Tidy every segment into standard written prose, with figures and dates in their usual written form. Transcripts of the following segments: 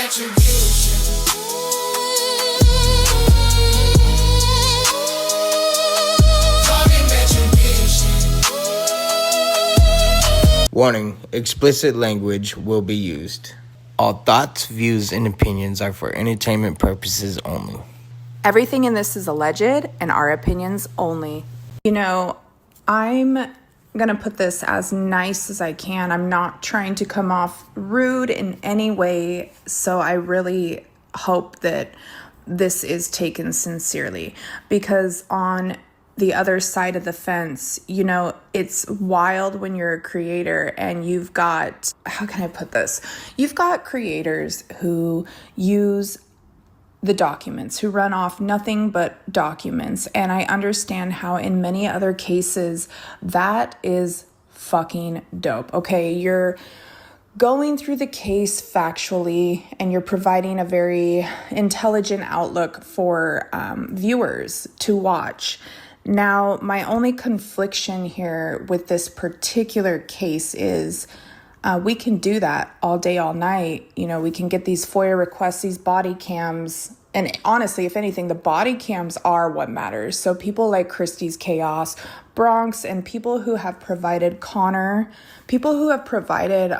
Retribution. Talking retribution. Warning, explicit language will be used. All thoughts, views, and opinions are for entertainment purposes only. Everything in this is alleged and our opinions only. You know, I'm going to put this as nice as I can. I'm not trying to come off rude in any way, so I really hope that this is taken sincerely, because on the other side of the fence, you know, it's wild when you're a creator and you've got, how can I put this? You've got creators who use the documents, who run off nothing but documents. And I understand how in many other cases that is fucking dope. Okay, you're going through the case factually and you're providing a very intelligent outlook for viewers to watch. Now, my only confliction here with this particular case is we can do that all day, all night. You know, we can get these FOIA requests, these body cams. And honestly, if anything, the body cams are what matters. So people like Christie's Chaos, Bronx, and people who have provided Connor, people who have provided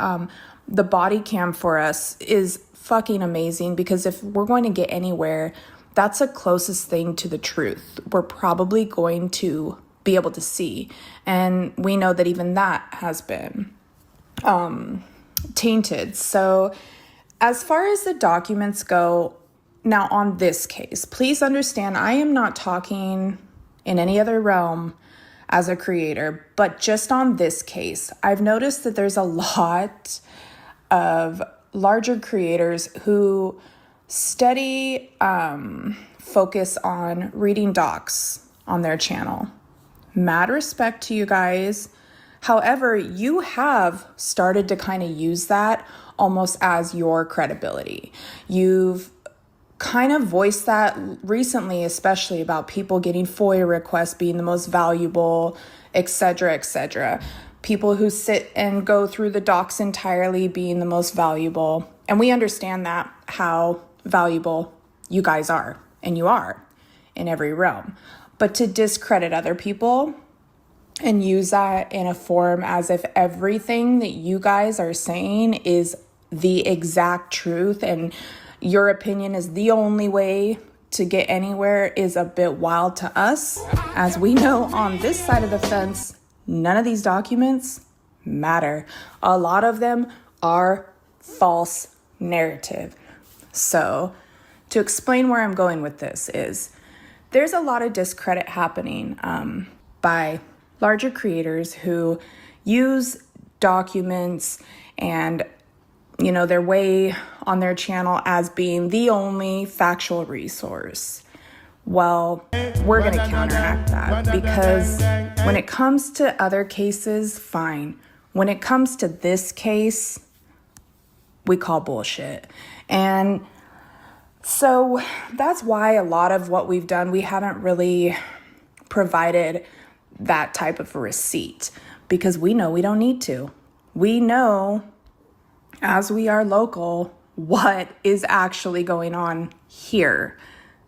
the body cam for us is fucking amazing, because if we're going to get anywhere, that's the closest thing to the truth we're probably going to be able to see. And we know that even that has been tainted. So as far as the documents go, now on this case, please understand, I am not talking in any other realm as a creator, but just on this case, I've noticed that there's a lot of larger creators who steady focus on reading docs on their channel. Mad respect to you guys. However, you have started to kind of use that almost as your credibility. You've kind of voiced that recently, especially about people getting FOIA requests being the most valuable, etc., etc. People who sit and go through the docs entirely being the most valuable. And we understand that, how valuable you guys are, and you are in every realm. But to discredit other people and use that in a form as if everything that you guys are saying is the exact truth and your opinion is the only way to get anywhere is a bit wild to us. As we know on this side of the fence, none of these documents matter. A lot of them are false narrative. So to explain where I'm going with this is there's a lot of discredit happening by larger creators who use documents and, you know, their way on their channel as being the only factual resource. Well, we're going to counteract that, because when it comes to other cases, fine. When it comes to this case, we call bullshit. And so that's why a lot of what we've done, we haven't really provided that type of a receipt, because we know we don't need to. We know, as we are local, what is actually going on here.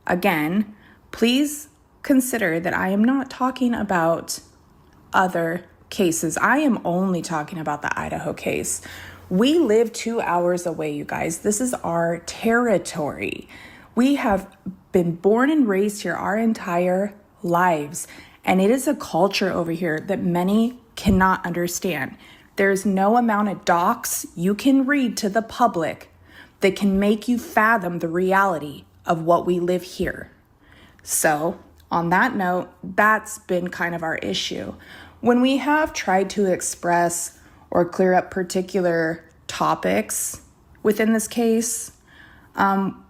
Again, please consider that I am not talking about other cases. I am only talking about the Idaho case. We live 2 hours away, you guys. This is our territory. We have been born and raised here our entire lives, and it is a culture over here that many cannot understand. There's no amount of docs you can read to the public that can make you fathom the reality of what we live here. So, on that note, that's been kind of our issue. When we have tried to express or clear up particular topics within this case,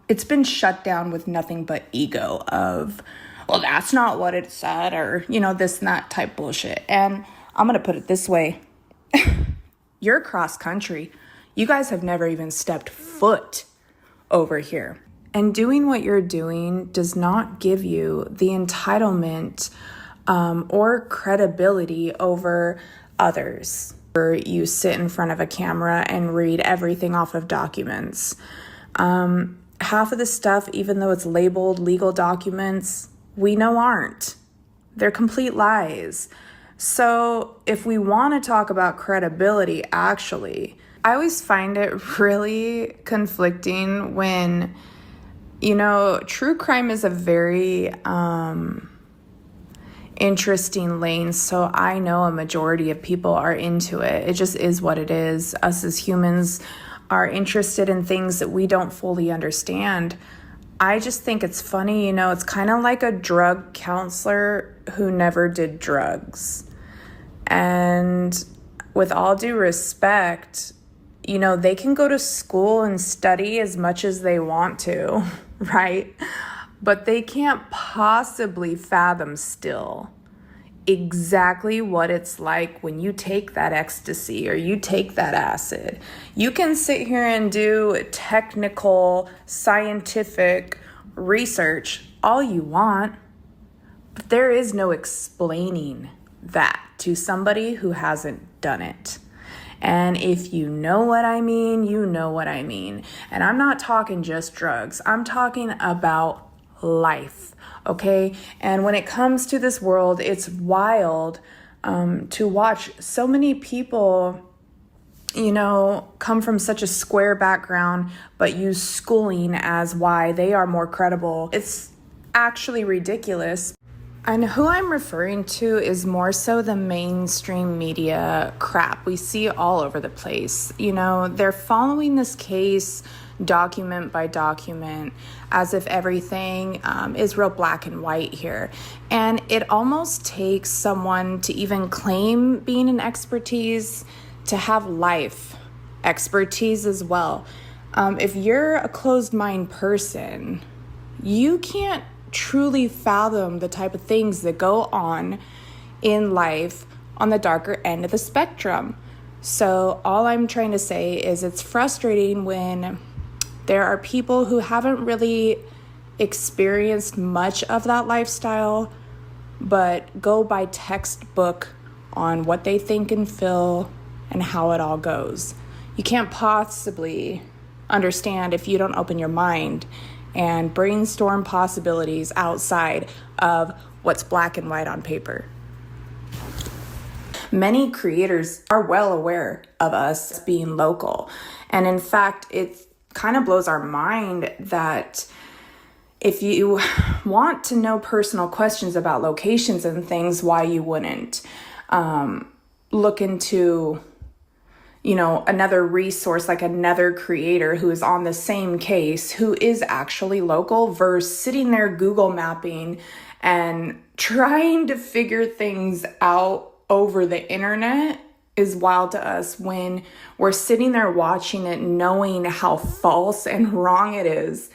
it's been shut down with nothing but ego of, well, that's not what it said, or, you know, this and that type bullshit. And I'm going to put it this way. You're cross country. You guys have never even stepped foot over here. And doing what you're doing does not give you the entitlement or credibility over others. You sit in front of a camera and read everything off of documents. Half of the stuff, even though it's labeled legal documents, we know aren't. They're complete lies. So if we want to talk about credibility, actually, I always find it really conflicting when, true crime is a very interesting lane. So I know a majority of people are into it. It just is what it is. Us as humans are interested in things that we don't fully understand. I just think it's funny, it's kind of like a drug counselor who never did drugs. And with all due respect, they can go to school and study as much as they want to, right? But they can't possibly fathom still exactly what it's like when you take that ecstasy or you take that acid. You can sit here and do technical, scientific research all you want, but there is no explaining that to somebody who hasn't done it. And if you know what I mean, you know what I mean. And I'm not talking just drugs. I'm talking about life, okay? And when it comes to this world, it's wild to watch so many people, come from such a square background, but use schooling as why they are more credible. It's actually ridiculous. And who I'm referring to is more so the mainstream media crap we see all over the place. They're following this case document by document as if everything is real black and white here. And it almost takes someone to even claim being an expertise to have life expertise as well. If you're a closed mind person, you can't truly fathom the type of things that go on in life on the darker end of the spectrum. So all I'm trying to say is it's frustrating when there are people who haven't really experienced much of that lifestyle, but go by textbook on what they think and feel and how it all goes. You can't possibly understand if you don't open your mind and brainstorm possibilities outside of what's black and white on paper. Many creators are well aware of us being local. And in fact, it kind of blows our mind that if you want to know personal questions about locations and things, why you wouldn't look into another resource, like another creator who is on the same case, who is actually local, versus sitting there Google mapping and trying to figure things out over the internet is wild to us when we're sitting there watching it, knowing how false and wrong it is.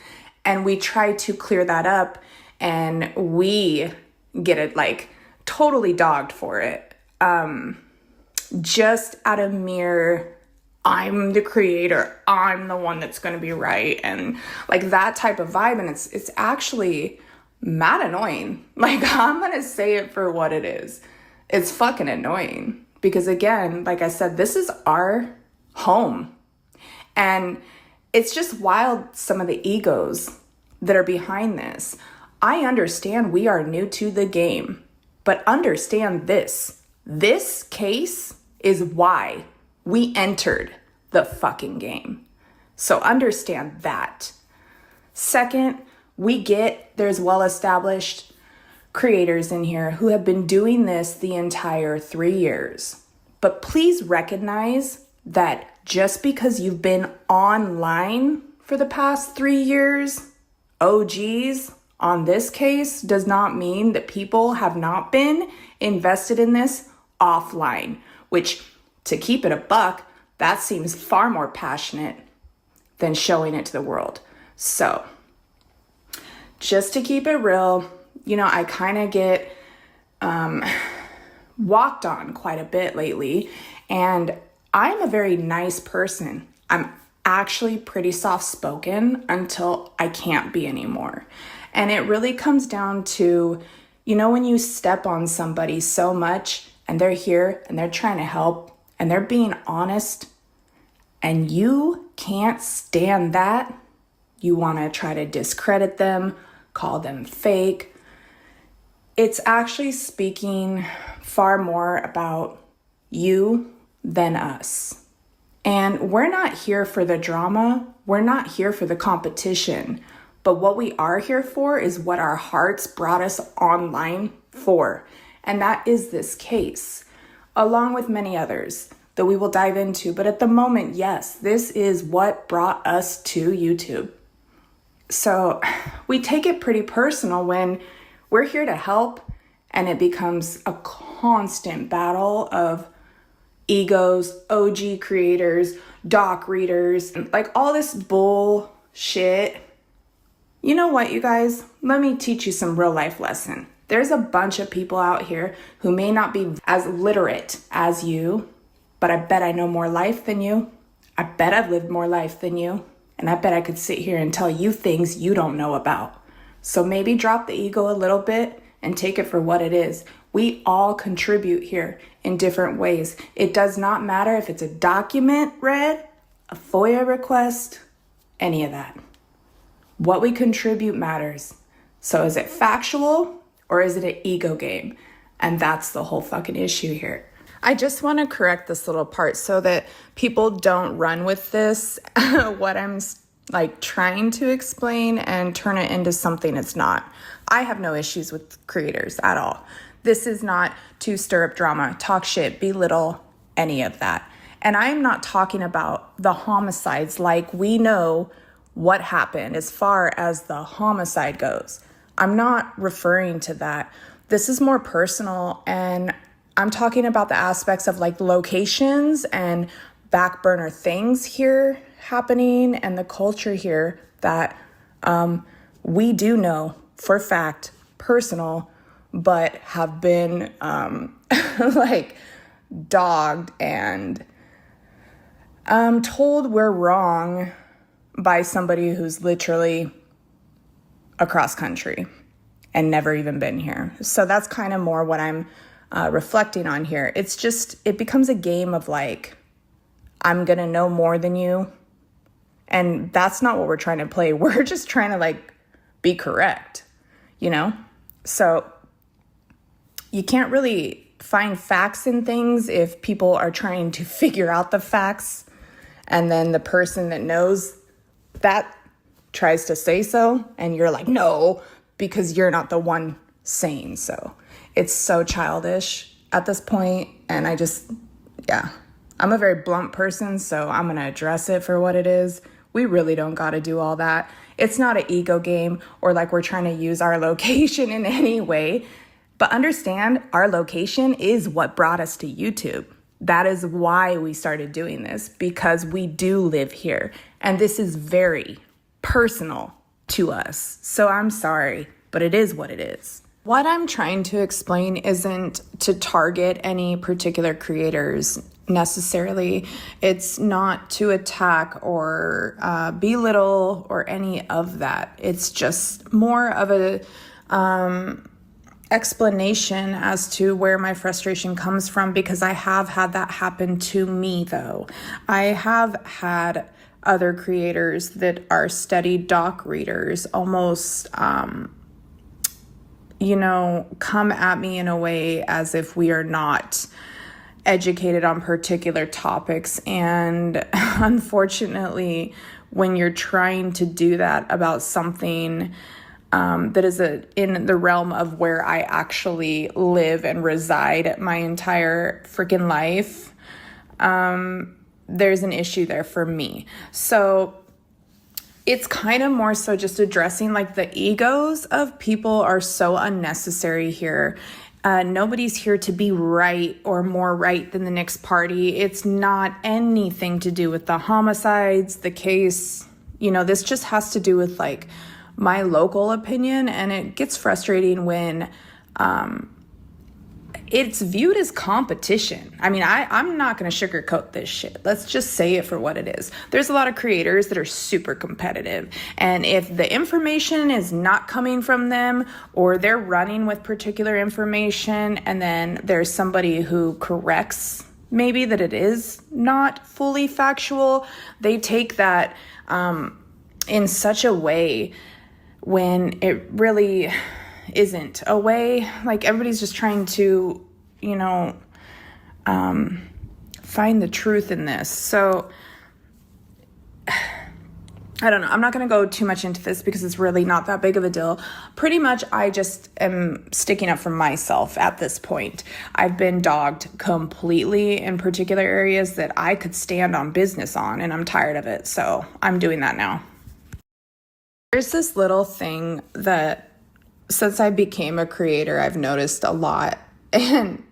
And we try to clear that up and we get it totally dogged for it. Just out of mere, I'm the creator, I'm the one that's going to be right. And that type of vibe. And it's actually mad annoying. I'm going to say it for what it is. It's fucking annoying because again, like I said, this is our home. And it's just wild, some of the egos that are behind this. I understand we are new to the game, but understand this case is why we entered the fucking game. So understand that. Second, there's well-established creators in here who have been doing this the entire 3 years. But please recognize that just because you've been online for the past 3 years, OGs on this case, does not mean that people have not been invested in this offline, which, to keep it a buck, that seems far more passionate than showing it to the world. So, just to keep it real, I kind of get walked on quite a bit lately, and I'm a very nice person. I'm actually pretty soft-spoken until I can't be anymore. And it really comes down to, when you step on somebody so much and they're here and they're trying to help and they're being honest and you can't stand that, You want to try to discredit them, call them fake. It's actually speaking far more about you than us. And we're not here for the drama. We're not here for the competition. But what we are here for is what our hearts brought us online for. And that is this case, along with many others that we will dive into. But at the moment, yes, this is what brought us to YouTube. So we take it pretty personal when we're here to help and it becomes a constant battle of egos, OG creators, doc readers, like all this bullshit. You know what, you guys? Let me teach you some real life lesson. There's a bunch of people out here who may not be as literate as you, but I bet I know more life than you. I bet I've lived more life than you. And I bet I could sit here and tell you things you don't know about. So maybe drop the ego a little bit and take it for what it is. We all contribute here in different ways. It does not matter if it's a document read, a FOIA request, any of that. What we contribute matters. So is it factual or is it an ego game? And that's the whole fucking issue here. I just want to correct this little part so that people don't run with this, what I'm like trying to explain and turn it into something it's not. I have no issues with creators at all. This is not to stir up drama, talk shit, belittle, any of that. And I'm not talking about the homicides like we know what happened as far as the homicide goes. I'm not referring to that. This is more personal, and I'm talking about the aspects of like locations and back burner things here happening and the culture here that we do know for fact, personal, but have been like dogged and told we're wrong by somebody who's literally across country and never even been here. So that's kind of more what I'm reflecting on here. It's just, it becomes a game of like, I'm going to know more than you. And that's not what we're trying to play. We're just trying to like be correct, you know? So you can't really find facts in things if people are trying to figure out the facts. And then the person that knows that tries to say so. And you're like, no, because you're not the one saying so. It's so childish at this point, and I just, yeah. I'm a very blunt person, so I'm going to address it for what it is. We really don't got to do all that. It's not an ego game or like we're trying to use our location in any way. But understand, our location is what brought us to YouTube. That is why we started doing this, because we do live here. And this is very personal to us. So I'm sorry, but it is what it is. What I'm trying to explain isn't to target any particular creators necessarily. It's not to attack or belittle or any of that. It's just more of a explanation as to where my frustration comes from, because I have had that happen to me though. I have had other creators that are steady doc readers almost come at me in a way as if we are not educated on particular topics. And unfortunately, when you're trying to do that about something that is in the realm of where I actually live and reside my entire freaking life, there's an issue there for me. So it's kind of more so just addressing like the egos of people are so unnecessary here. Nobody's here to be right or more right than the next party. It's not anything to do with the homicides, the case. This just has to do with like my local opinion, and it gets frustrating when it's viewed as competition. I mean, I'm not going to sugarcoat this shit. Let's just say it for what it is. There's a lot of creators that are super competitive. And if the information is not coming from them, or they're running with particular information, and then there's somebody who corrects maybe that it is not fully factual, they take that in such a way when it really isn't a way. Like, everybody's just trying to, find the truth in this. So I don't know. I'm not going to go too much into this because it's really not that big of a deal. Pretty much, I just am sticking up for myself at this point. I've been dogged completely in particular areas that I could stand on business on, and I'm tired of it. So I'm doing that now. There's this little thing that since I became a creator, I've noticed a lot, and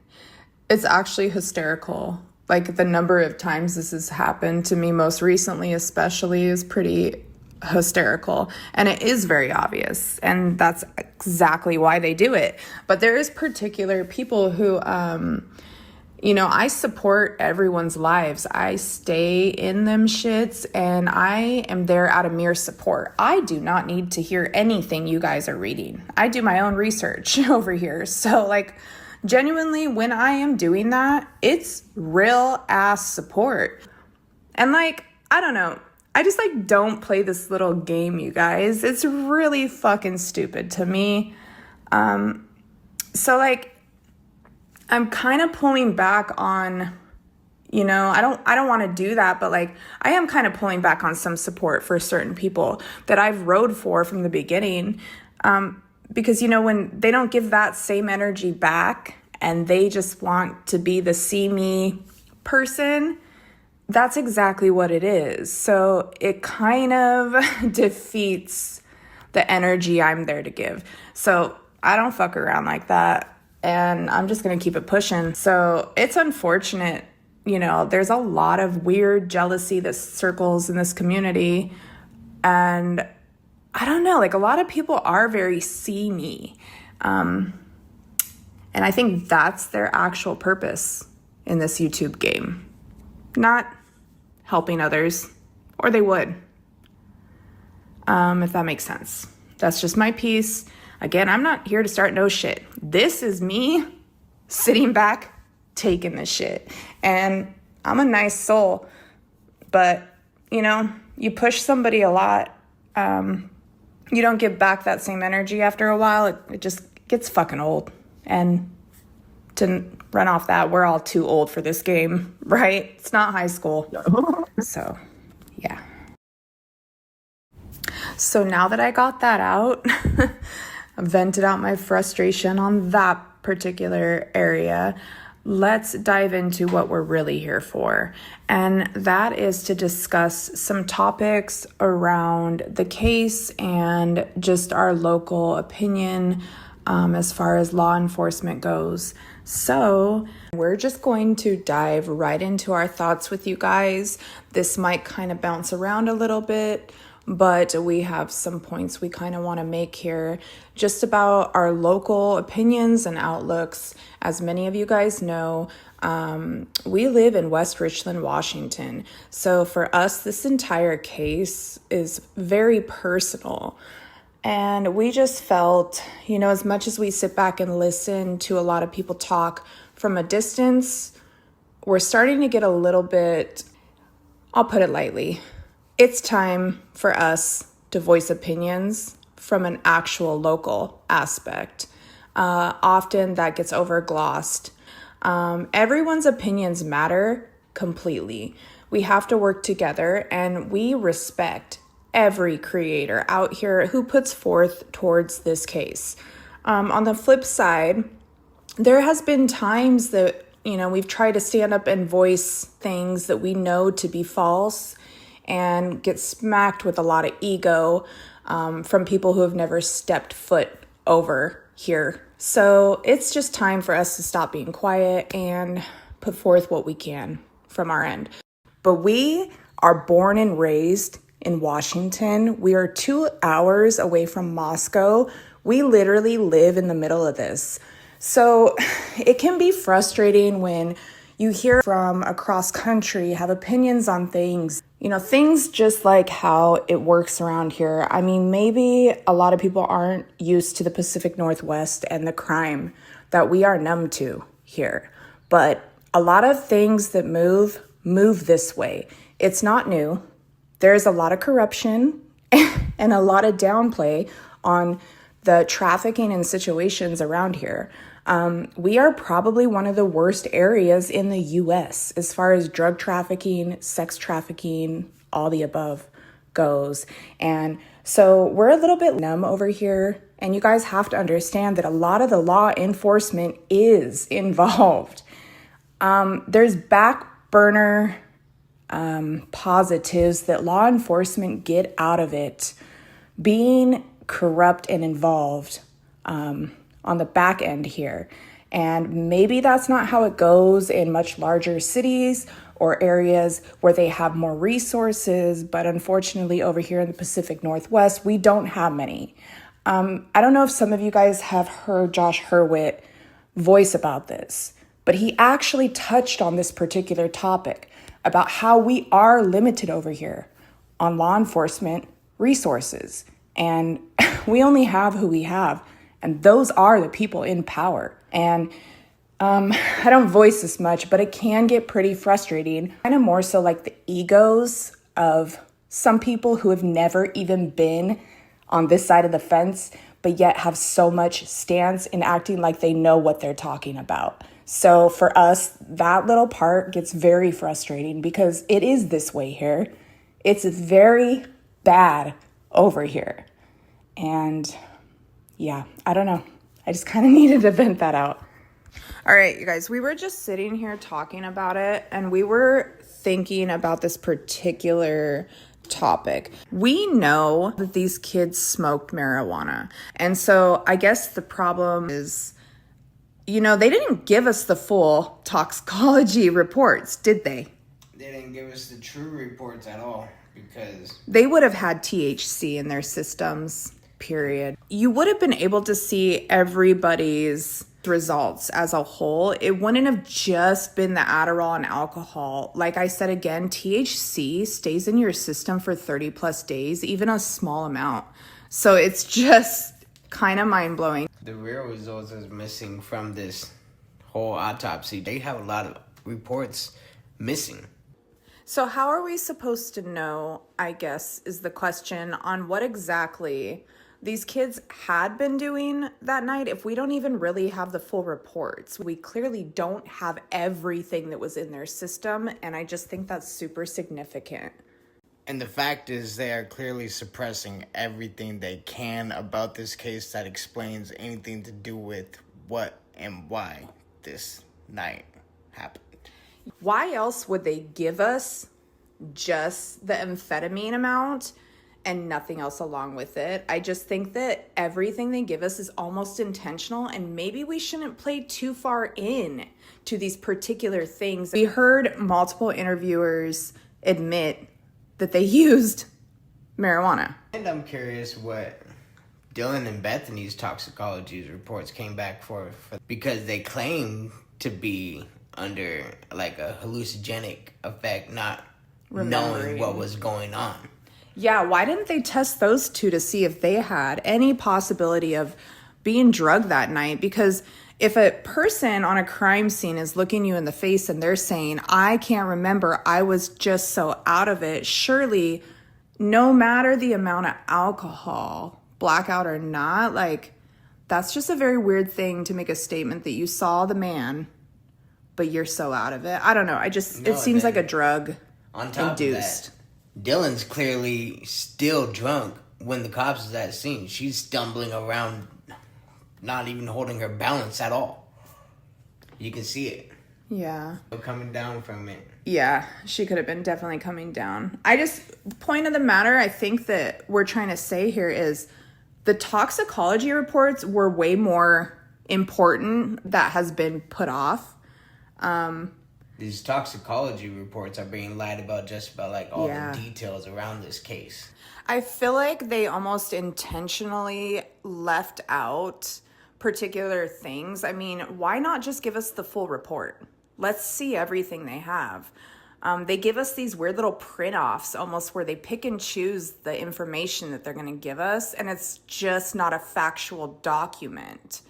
it's actually hysterical. Like, the number of times this has happened to me most recently especially is pretty hysterical, and it is very obvious, and that's exactly why they do it. But there is particular people who I support everyone's lives. I stay in them shits, and I am there out of mere support. I do not need to hear anything you guys are reading. I do my own research over here. So, like, genuinely, when I am doing that, it's real ass support. And, like, I don't know. I just, like, don't play this little game, you guys. It's really fucking stupid to me. So, like, I'm kind of pulling back on, I don't want to do that, but, like, I am kind of pulling back on some support for certain people that I've rode for from the beginning. Because, when they don't give that same energy back and they just want to be the see me person, that's exactly what it is. So it kind of defeats the energy I'm there to give. So I don't fuck around like that. And I'm just going to keep it pushing. So it's unfortunate, there's a lot of weird jealousy that circles in this community. And I don't know, like, a lot of people are very see me. And I think that's their actual purpose in this YouTube game. Not helping others, or they would. If that makes sense. That's just my piece. Again, I'm not here to start no shit. This is me sitting back, taking this shit. And I'm a nice soul. But, you push somebody a lot. You don't give back that same energy after a while. It just gets fucking old. And to run off that, we're all too old for this game, right? It's not high school. So, yeah. So now that I got that out, I vented out my frustration on that particular area, let's dive into what we're really here for. And that is to discuss some topics around the case and just our local opinion as far as law enforcement goes. So we're just going to dive right into our thoughts with you guys. This might kind of bounce around a little bit, but we have some points we kind of want to make here just about our local opinions and outlooks. As many of you guys know, we live in West Richland, Washington. So for us, this entire case is very personal. And we just felt, as much as we sit back and listen to a lot of people talk from a distance, we're starting to get a little bit, I'll put it lightly, it's time for us to voice opinions from an actual local aspect. Often that gets overglossed. Everyone's opinions matter completely. We have to work together, and we respect every creator out here who puts forth towards this case. On the flip side, there has been times that, we've tried to stand up and voice things that we know to be false and get smacked with a lot of ego from people who have never stepped foot over here. So it's just time for us to stop being quiet and put forth what we can from our end. But we are born and raised in Washington. We are 2 hours away from Moscow. We literally live in the middle of this. So it can be frustrating when you hear from across country have opinions on things, things just like how it works around here. I mean, maybe a lot of people aren't used to the Pacific Northwest and the crime that we are numb to here. But a lot of things that move this way. It's not new. There's a lot of corruption and a lot of downplay on the trafficking and situations around here. We are probably one of the worst areas in the US as far as drug trafficking, sex trafficking, all the above goes. And so we're a little bit numb over here. And you guys have to understand that a lot of the law enforcement is involved. There's back burner positives that law enforcement get out of it being corrupt and involved on the back end here. And maybe that's not how it goes in much larger cities or areas where they have more resources. But unfortunately, over here in the Pacific Northwest, we don't have many. I don't know if some of you guys have heard Josh Hurwitz voice about this, but he actually touched on this particular topic about how we are limited over here on law enforcement resources. And we only have who we have. And those are the people in power. And I don't voice this much, but it can get pretty frustrating. Kind of more so like the egos of some people who have never even been on this side of the fence, but yet have so much stance in acting like they know what they're talking about. So for us, that little part gets very frustrating because it is this way here. It's very bad over here. And yeah, I don't know. I just kind of needed to vent that out. All right, you guys, we were just sitting here talking about it, and we were thinking about this particular topic. We know that these kids smoked marijuana. And so I guess the problem is, they didn't give us the full toxicology reports, did they? They didn't give us the true reports at all because they would have had THC in their systems, period. You would have been able to see everybody's results as a whole. It wouldn't have just been the Adderall and alcohol. Like I said again, THC stays in your system for 30 plus days, even a small amount. So it's just kind of mind-blowing. The real results is missing from this whole autopsy. They have a lot of reports missing. So how are we supposed to know, I guess, is the question on what exactly these kids had been doing that night if we don't even really have the full reports? We clearly don't have everything that was in their system, and I just think that's super significant. And the fact is they are clearly suppressing everything they can about this case that explains anything to do with what and why this night happened. Why else would they give us just the amphetamine amount and nothing else along with it? I just think that everything they give us is almost intentional, and maybe we shouldn't play too far in to these particular things. We heard multiple interviewers admit that they used marijuana. And I'm curious what Dylan and Bethany's toxicology reports came back for because they claim to be under like a hallucinogenic effect, not knowing what was going on. Yeah, why didn't they test those two to see if they had any possibility of being drugged that night? Because if a person on a crime scene is looking you in the face and they're saying, I can't remember, I was just so out of it, surely no matter the amount of alcohol, blackout or not, like that's just a very weird thing to make a statement that you saw the man, but you're so out of it. I don't know. It seems like a drug on top induced. Of that, Dylan's clearly still drunk when the cops is at the scene. She's stumbling around, not even holding her balance at all. You can see it. Yeah. Coming down from it. Yeah, she could have been definitely coming down. The point of the matter, I think that we're trying to say here is the toxicology reports were way more important that has been put off. These toxicology reports are being lied about just about like all the details around this case. I feel like they almost intentionally left out particular things. I mean, why not just give us the full report? Let's see everything they have. They give us these weird little print-offs almost where they pick and choose the information that they're going to give us, and it's just not a factual document.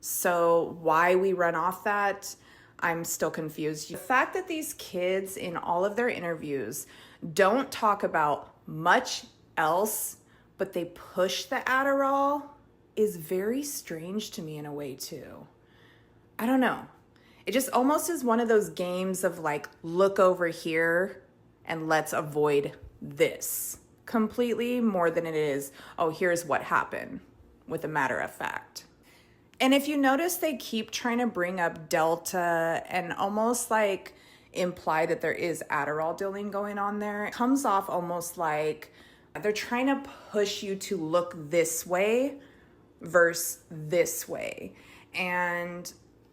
So why we run off that, I'm still confused. The fact that these kids in all of their interviews don't talk about much else but they push the Adderall is very strange to me in a way too. I don't know. It just almost is one of those games of like, look over here and let's avoid this completely more than it is, oh, here's what happened with a matter of fact. And if you notice, they keep trying to bring up Delta and almost like imply that there is Adderall dealing going on there. It comes off almost like they're trying to push you to look this way versus this way. And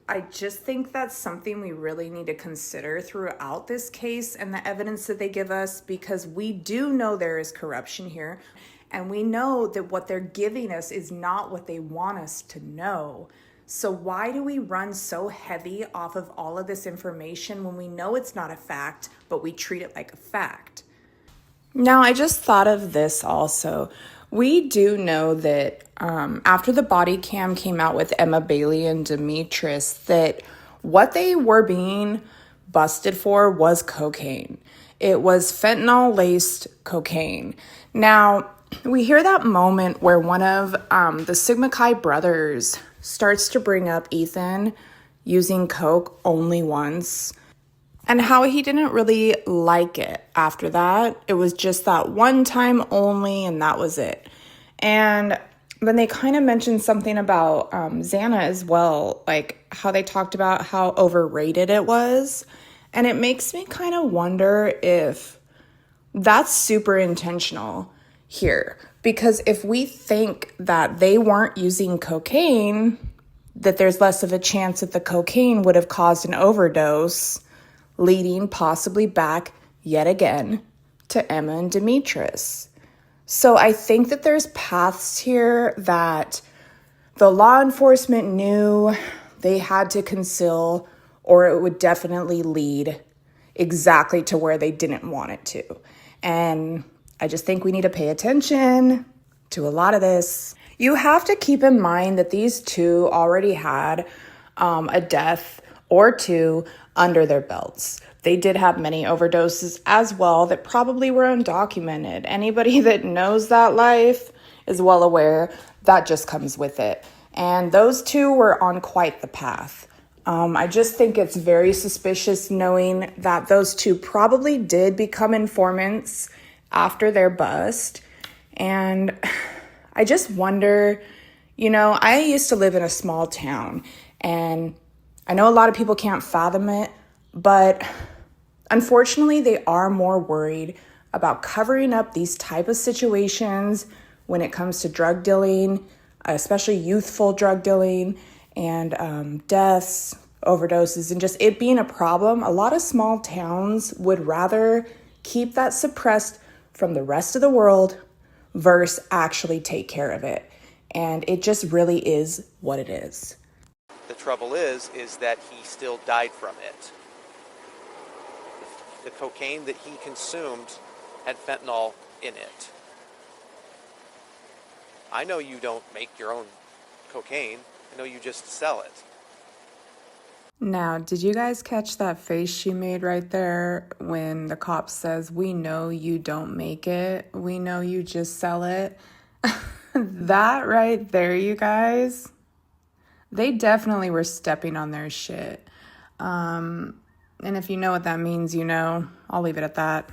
I just think that's something we really need to consider throughout this case and the evidence that they give us, because we do know there is corruption here. And we know that what they're giving us is not what they want us to know. So why do we run so heavy off of all of this information when we know it's not a fact, but we treat it like a fact? Now, I just thought of this also. We do know that after the body cam came out with Emma Bailey and Demetris, that what they were being busted for was cocaine. It was fentanyl-laced cocaine. Now, we hear that moment where one of the Sigma Chi brothers starts to bring up Ethan using coke only once, and how he didn't really like it after that. It was just that one time only, and that was it. And then they kind of mentioned something about Xana as well, like how they talked about how overrated it was. And it makes me kind of wonder if that's super intentional here. Because if we think that they weren't using cocaine, that there's less of a chance that the cocaine would have caused an overdose, leading possibly back yet again to Emma and Demetris. So I think that there's paths here that the law enforcement knew they had to conceal, or it would definitely lead exactly to where they didn't want it to. And I just think we need to pay attention to a lot of this. You have to keep in mind that these two already had a death or two under their belts. They did have many overdoses as well that probably were undocumented. Anybody that knows that life is well aware that just comes with it. And those two were on quite the path. I just think it's very suspicious knowing that those two probably did become informants after their bust. And I just wonder, I used to live in a small town, and I know a lot of people can't fathom it, but unfortunately, they are more worried about covering up these type of situations when it comes to drug dealing, especially youthful drug dealing, and deaths, overdoses, and just it being a problem. A lot of small towns would rather keep that suppressed from the rest of the world versus actually take care of it. And it just really is what it is. The trouble is that he still died from it. The cocaine that he consumed had fentanyl in it. I know you don't make your own cocaine. I know you just sell it. Now, did you guys catch that face she made right there when the cop says, "We know you don't make it. We know you just sell it"? That right there, you guys, they definitely were stepping on their shit. And if you know what that means, I'll leave it at that.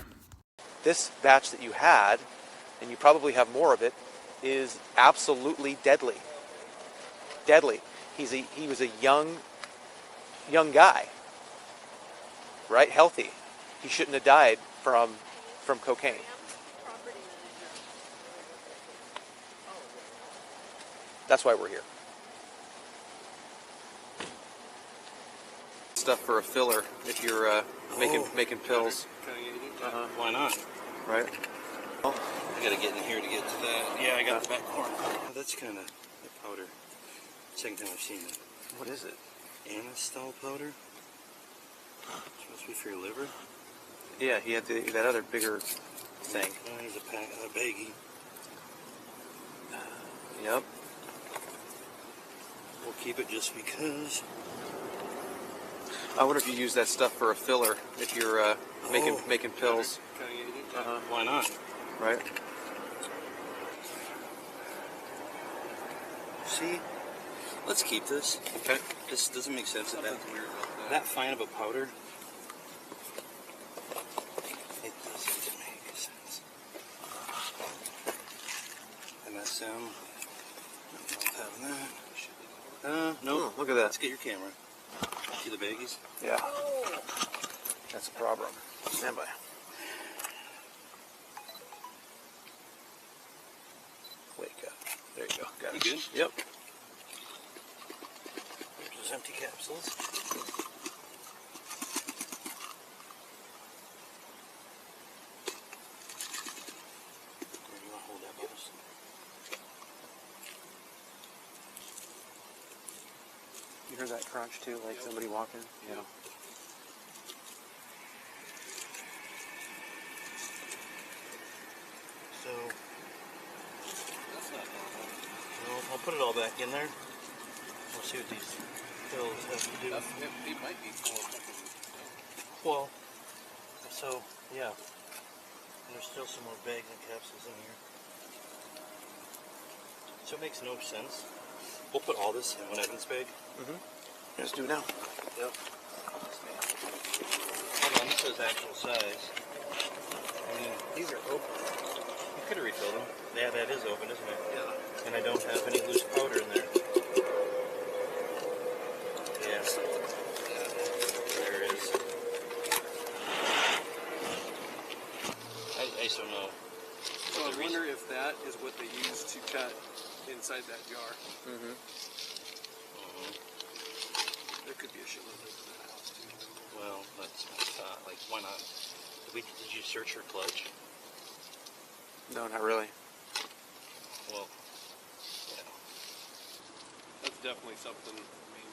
This batch that you had, and you probably have more of it, is absolutely deadly. Deadly. He was a young guy, right? Healthy. He shouldn't have died from cocaine. That's why we're here. Stuff for a filler if you're making pills. Why not? Right? I gotta get in here to get to that. Yeah, I got the back corner. Oh, that's kind of the powder. Second time I've seen it. What is it? Anistol powder? Supposed to be for your liver? Yeah, he had that other bigger thing. Oh, here's a baggie. Yep. We'll keep it just because. I wonder if you use that stuff for a filler if you're making pills. Why not? Right? see, let's keep this. Okay. This doesn't make sense. That fine of a powder. It doesn't make sense. MSM. Having that. No. Oh, look at that. Let's get your camera. See the baggies? Yeah. That's a problem. Stand by. Wake up. There you go. Got it. You good? Yep. There's those empty capsules. Where do you want to hold that, boss? You heard that crunch too, like somebody walking? Yeah. So, that's not normal. No, I'll put it all back in there. We'll see what these pills have to do. It might be full of fucking. Well, so, yeah. And there's still some more bags and capsules in here. So it makes no sense. We'll put all this in one Evans bag. Let's do it now. Yep. Hold on, this says actual size. I mean, these are open. You could have refilled them. Yeah, that is open, isn't it? Yeah. And I don't have any loose powder in there. Yes. There is. I just don't know. So I wonder if that is what they use to cut inside that jar. Mm-hmm. There could be a shitload of those in the house too. Well, that's like, why not? Did you search her clutch? No, not really. Well, yeah. That's definitely something. I mean,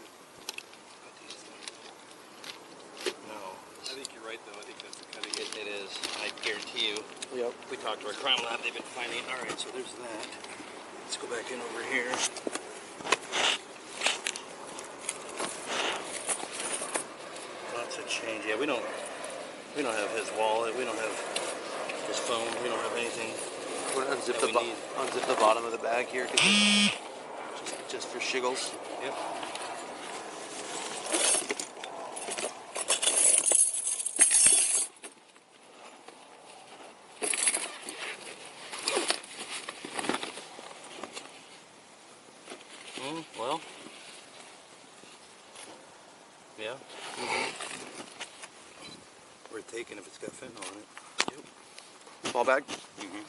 No. I think you're right though. I think that's the kind of It is. I guarantee you. Yep. We talked to our crime lab. They've been finding. All right, so there's that. Let's go back in over here. Lots of change. Yeah, we don't have his wallet. We don't have his phone. We don't have anything. We're gonna unzip that we need. unzip the bottom of the bag here, cause just for shiggles. Yep. Well. Yeah. Worth taking if it's got fentanyl in it. Yep. Small bag. Mm-hmm.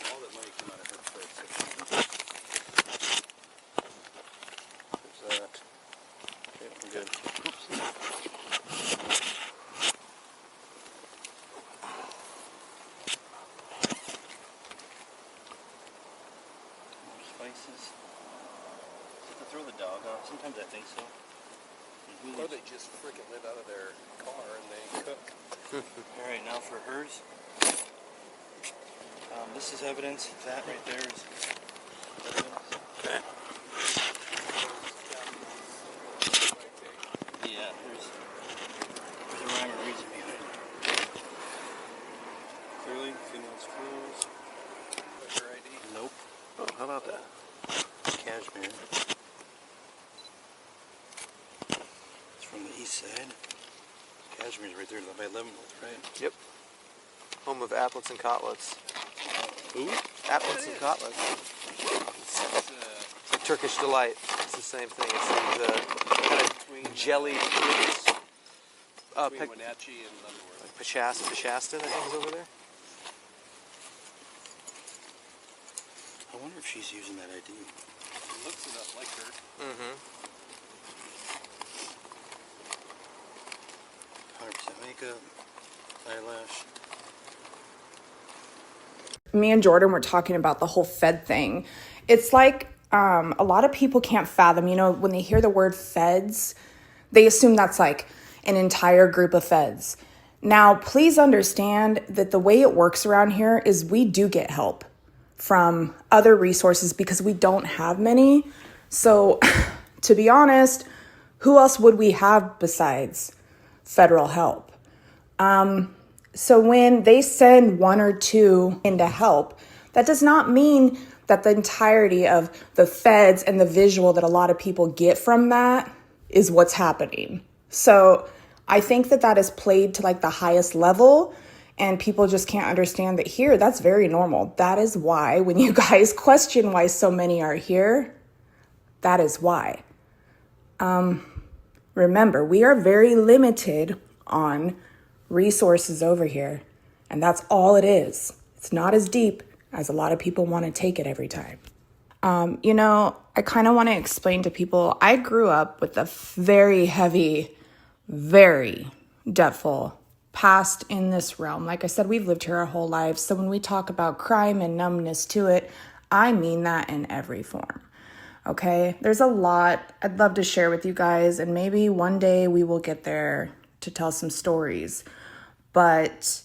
All that money came out of her purse. There's that. Okay, we're good. More spices. To throw the dog off. Sometimes I think so. Or they just freaking live out of their car and they cook. All right, now for hers. This is evidence. That right there is evidence. Okay. Yeah, there's a rhyme or reason behind it. Clearly, female's clothes. What's your ID? Nope. Oh, how about that? Cashmere. It's from the east side. Cashmere's right there by Leavenworth, right? Yep. Home of applets and cotlets. Who? Applets and cotlets. It's like Turkish delight. It's the same thing. It's these kind of jelly fruits. Between Wenatchee and Leavenworth. Like Pashastin, I think, is over there. I wonder if she's using that ID. It looks enough like her. Mm-hmm. 100% makeup, eyelash. Me and Jordan were talking about the whole Fed thing. It's like a lot of people can't fathom, when they hear the word feds, they assume that's like an entire group of feds. Now, please understand that the way it works around here is we do get help from other resources because we don't have many. So, to be honest, Who else would we have besides federal help? So when they send 1 or 2 in to help, that does not mean that the entirety of the feds and the visual that a lot of people get from that is what's happening. So I think that that is played to like the highest level, and people just can't understand that here. That's very normal. That is why when you guys question why so many are here, that is why. Remember, we are very limited on resources over here, and that's all it is. It's not as deep as a lot of people want to take it every time. I kind of want to explain to people, I grew up with a very heavy, very depthful past in this realm. Like I said, we've lived here our whole lives. So when we talk about crime and numbness to it, I mean that in every form. Okay, there's a lot I'd love to share with you guys, and maybe one day we will get there to tell some stories. But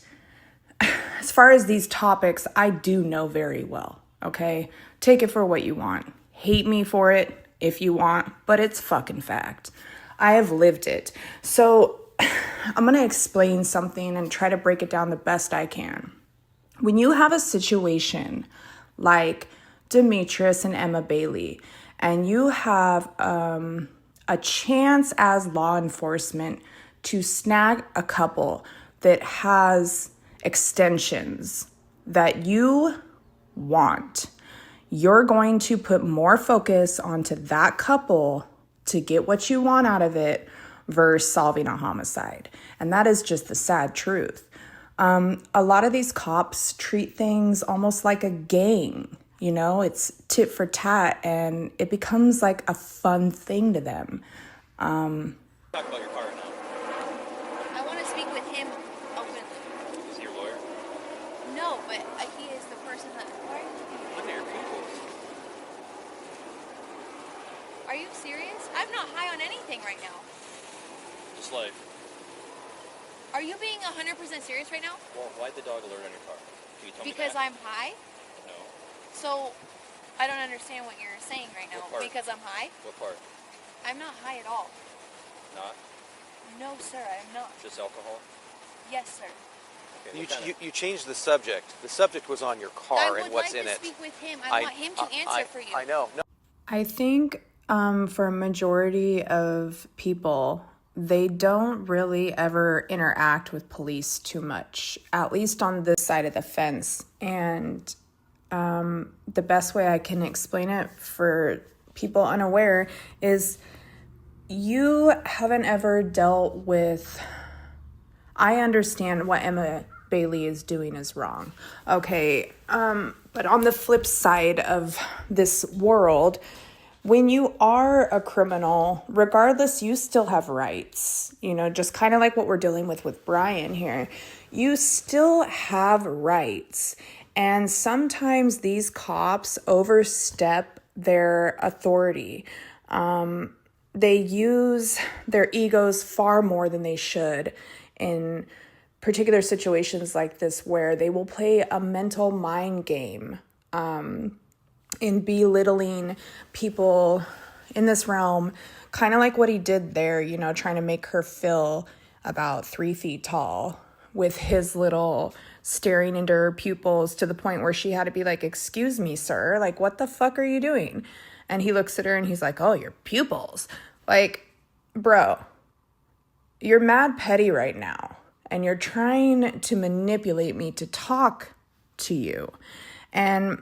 as far as these topics, I do know very well, okay? Take it for what you want. Hate me for it if you want, but it's fucking fact. I have lived it. So I'm going to explain something and try to break it down the best I can. When you have a situation like Demetrius and Emma Bailey, and you have a chance as law enforcement to snag a couple that has extensions that you want, you're going to put more focus onto that couple to get what you want out of it versus solving a homicide. And that is just the sad truth. A lot of these cops treat things almost like a gang. You know, it's tit for tat, and it becomes like a fun thing to them. Talk about your car now. I want to speak with him openly. Is he your lawyer? No, but he is the person that... Why are you looking at me? Look at your pupils. Are you serious? I'm not high on anything right now. Just like, Are you being 100% serious right now? well, why'd the dog alert on your car? Can you tell Because me that? I'm high? No. So, I don't understand what you're saying right now. What part? Because I'm high? What part? I'm not high at all. Not? No, sir, I'm not. Just alcohol? Yes, sir. Okay, You, what kind you changed the subject. The subject was on your car I and would what's like in to it. speak with him. I want him to answer for you. I know. No. I think for a majority of people, they don't really ever interact with police too much, at least on this side of the fence. And the best way I can explain it for people unaware is you haven't ever dealt with... I understand what Emma Bailey is doing is wrong. Okay, but on the flip side of this world, when you are a criminal, regardless, you still have rights. You know, just kind of like what we're dealing with Brian here. You still have rights. And sometimes these cops overstep their authority. They use their egos far more than they should in particular situations like this, where they will play a mental mind game in belittling people in this realm, kind of like what he did there, you know, trying to make her feel about 3 feet tall with his little staring into her pupils to the point where she had to be like, "Excuse me, sir, like, what the fuck are you doing?" And he looks at her and he's like, "Oh, your pupils." Like, bro, you're mad petty right now, and you're trying to manipulate me to talk to you. And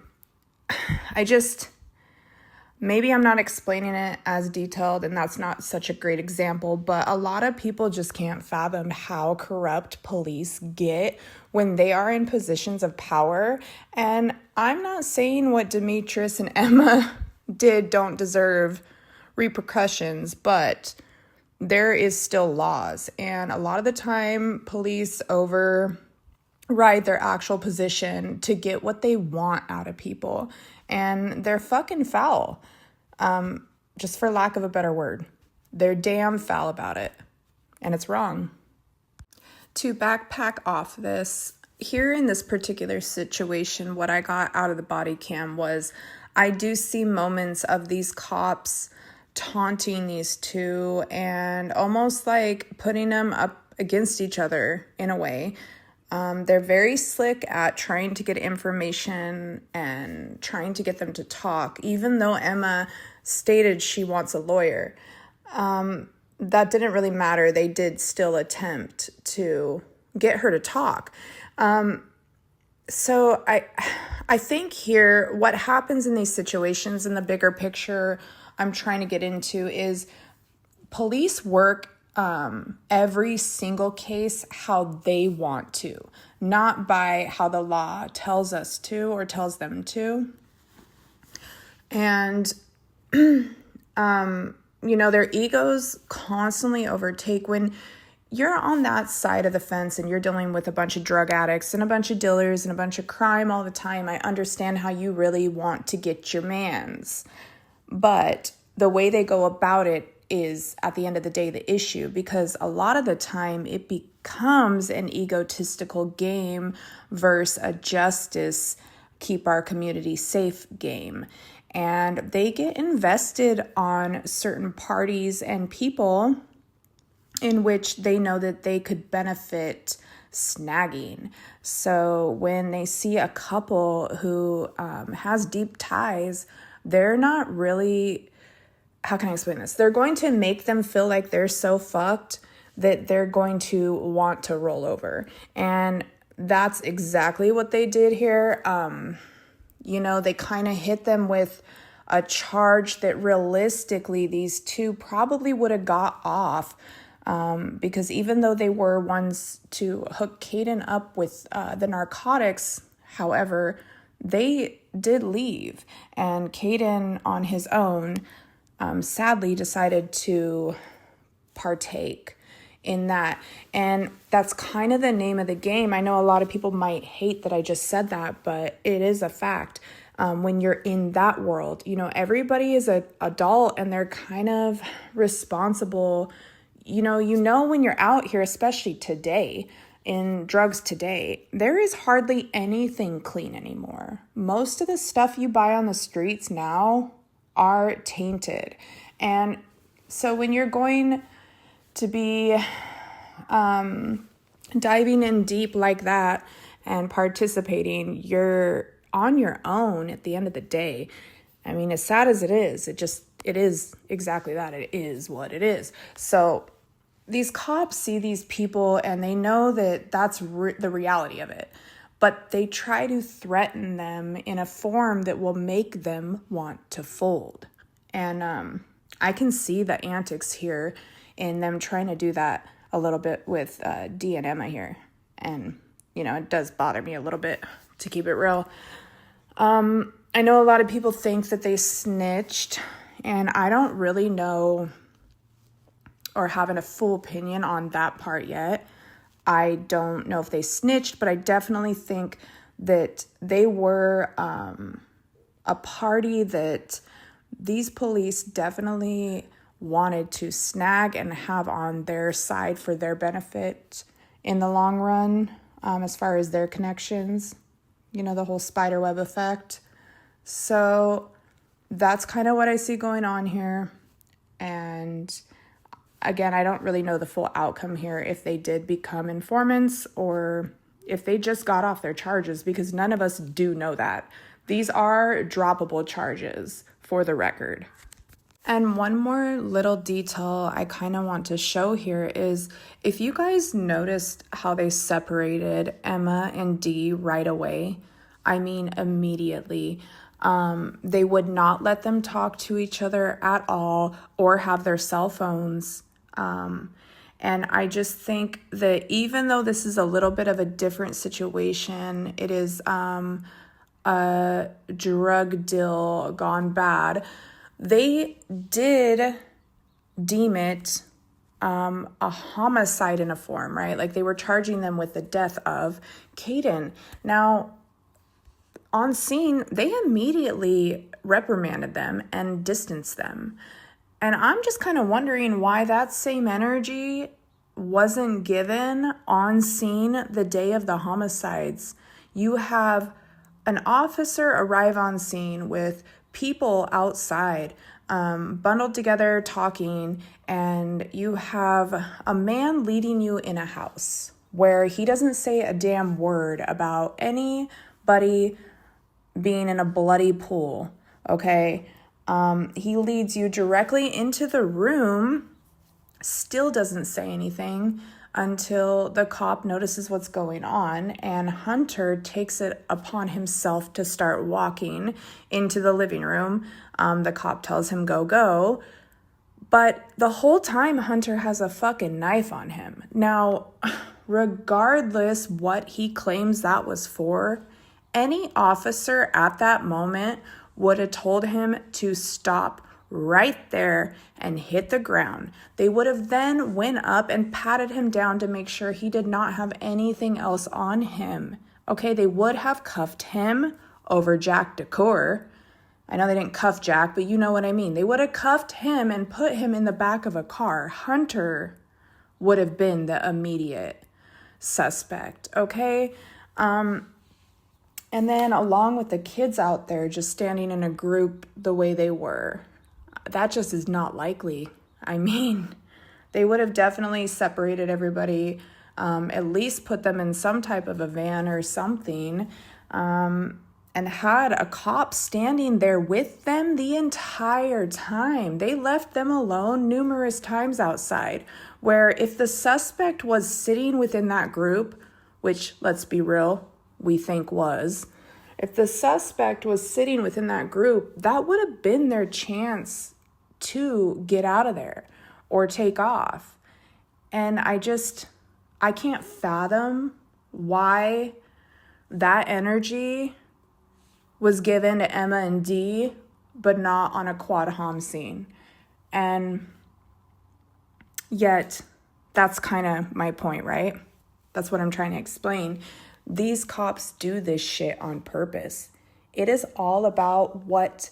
maybe I'm not explaining it as detailed, and that's not such a great example, but a lot of people just can't fathom how corrupt police get when they are in positions of power. And I'm not saying what Demetrius and Emma did don't deserve repercussions, but there is still laws. And a lot of the time, police override their actual position to get what they want out of people. And they're fucking foul. Just for lack of a better word. They're damn foul about it. And it's wrong. To backpack off this, here in this particular situation, what I got out of the body cam was I do see moments of these cops taunting these two and almost like putting them up against each other in a way. They're very slick at trying to get information and trying to get them to talk, even though Emma stated she wants a lawyer. That didn't really matter. They did still attempt to get her to talk. So I think here what happens in these situations in the bigger picture I'm trying to get into is police work every single case how they want to, not by how the law tells us to or tells them to. And, their egos constantly overtake when you're on that side of the fence and you're dealing with a bunch of drug addicts and a bunch of dealers and a bunch of crime all the time. I understand how you really want to get your mans, but the way they go about it is at the end of the day the issue, because a lot of the time it becomes an egotistical game versus a justice, keep our community safe game. And they get invested on certain parties and people in which they know that they could benefit snagging. So when they see a couple who has deep ties, they're not really, how can I explain this? They're going to make them feel like they're so fucked that they're going to want to roll over. And that's exactly what they did here. They kind of hit them with a charge that realistically these two probably would have got off, because even though they were ones to hook Caden up with the narcotics, however, they did leave. And Caden on his own sadly decided to partake in that. And that's kind of the name of the game. I know a lot of people might hate that I just said that, but it is a fact. When you're in that world, everybody is an adult and they're kind of responsible. When you're out here, especially today, in drugs today, there is hardly anything clean anymore. Most of the stuff you buy on the streets now are tainted. And so when you're going to be diving in deep like that and participating, you're on your own at the end of the day. I mean, as sad as it is, it is exactly that. It is what it is. So these cops see these people and they know that that's the reality of it, but they try to threaten them in a form that will make them want to fold. And I can see the antics here in them trying to do that a little bit with Dee and Emma here. And, it does bother me a little bit, to keep it real. I know a lot of people think that they snitched, and I don't really know or have a full opinion on that part yet. I don't know if they snitched, but I definitely think that they were a party that these police definitely wanted to snag and have on their side for their benefit in the long run, as far as their connections, the whole spiderweb effect. So that's kind of what I see going on here. And again, I don't really know the full outcome here, if they did become informants or if they just got off their charges, because none of us do know that. These are droppable charges, for the record. And one more little detail I kind of want to show here is, if you guys noticed how they separated Emma and Dee right away, I mean immediately, they would not let them talk to each other at all or have their cell phones. And I just think that even though this is a little bit of a different situation, it is a drug deal gone bad, they did deem it a homicide in a form, right? Like they were charging them with the death of Caden. Now, on scene, they immediately reprimanded them and distanced them. And I'm just kind of wondering why that same energy wasn't given on scene the day of the homicides. You have an officer arrive on scene with people outside bundled together, talking, and you have a man leading you in a house where he doesn't say a damn word about anybody being in a bloody pool, okay? He leads you directly into the room, still doesn't say anything until the cop notices what's going on, and Hunter takes it upon himself to start walking into the living room. The cop tells him, go. But the whole time, Hunter has a fucking knife on him. Now, regardless what he claims that was for, any officer at that moment would have told him to stop right there and hit the ground. They would have then went up and patted him down to make sure he did not have anything else on him. Okay, they would have cuffed him over Jack Decor. I know they didn't cuff Jack, but you know what I mean. They would have cuffed him and put him in the back of a car. Hunter would have been the immediate suspect, okay? And then along with the kids out there just standing in a group the way they were, that just is not likely. I mean, they would have definitely separated everybody, at least put them in some type of a van or something, and had a cop standing there with them the entire time. They left them alone numerous times outside, where if the suspect was sitting within that group, which, let's be real, we think was, if the suspect was sitting within that group, that would have been their chance to get out of there or take off. And I can't fathom why that energy was given to Emma and Dee, but not on a quad hom scene. And yet, that's kind of my point, right? That's what I'm trying to explain. These cops do this shit on purpose. It is all about what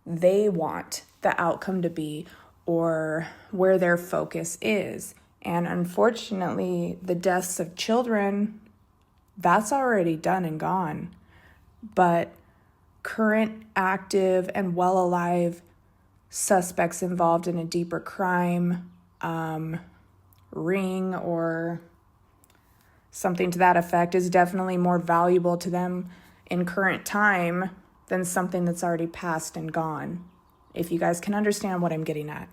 they want the outcome to be or where their focus is. And unfortunately, the deaths of children, that's already done and gone. But current, active, and well alive suspects involved in a deeper crime, ring, or something to that effect is definitely more valuable to them in current time than something that's already passed and gone, if you guys can understand what I'm getting at.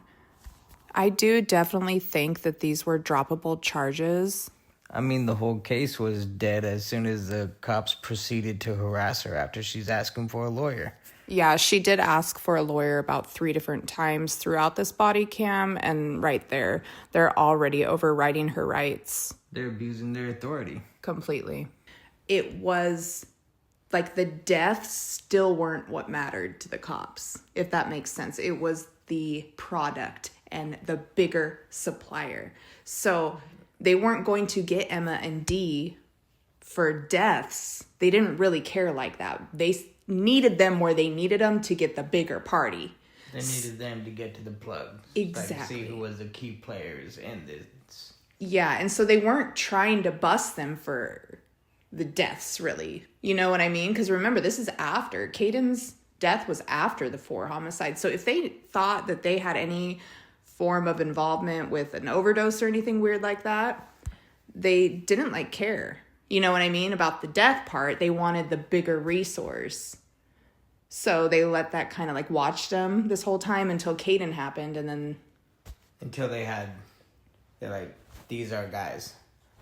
I do definitely think that these were droppable charges. I mean, the whole case was dead as soon as the cops proceeded to harass her after she's asking for a lawyer. Yeah, she did ask for a lawyer about 3 different times throughout this body cam, and right there, they're already overriding her rights. They're abusing their authority. Completely. It was like the deaths still weren't what mattered to the cops, if that makes sense. It was the product and the bigger supplier. So they weren't going to get Emma and Dee for deaths. They didn't really care like that. They needed them where they needed them to get the bigger party. They needed them to get to the plug. Exactly. Like, see who was the key players in this. Yeah, and so they weren't trying to bust them for the deaths, really. You know what I mean? Because remember, this is after. Caden's death was after the 4 homicides. So if they thought that they had any form of involvement with an overdose or anything weird like that, they didn't care. You know what I mean? About the death part, they wanted the bigger resource. So they let that kind of watch them this whole time until Caden happened, and then... Until they're like, these are guys.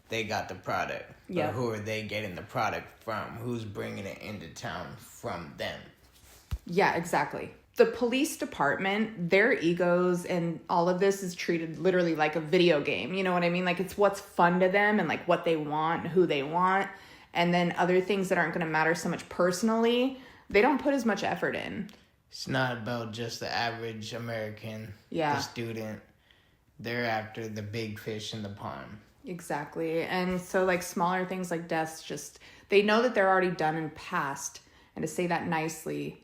They got the product. Yeah. But who are they getting the product from? Who's bringing it into town from them? Yeah, exactly. The police department, their egos and all of this is treated literally like a video game. You know what I mean? It's what's fun to them and what they want, who they want. And then other things that aren't going to matter so much personally, they don't put as much effort in. It's not about just the average American, the student. They're after the big fish in the pond. Exactly. And so smaller things like deaths, just they know that they're already done and past. And to say that nicely,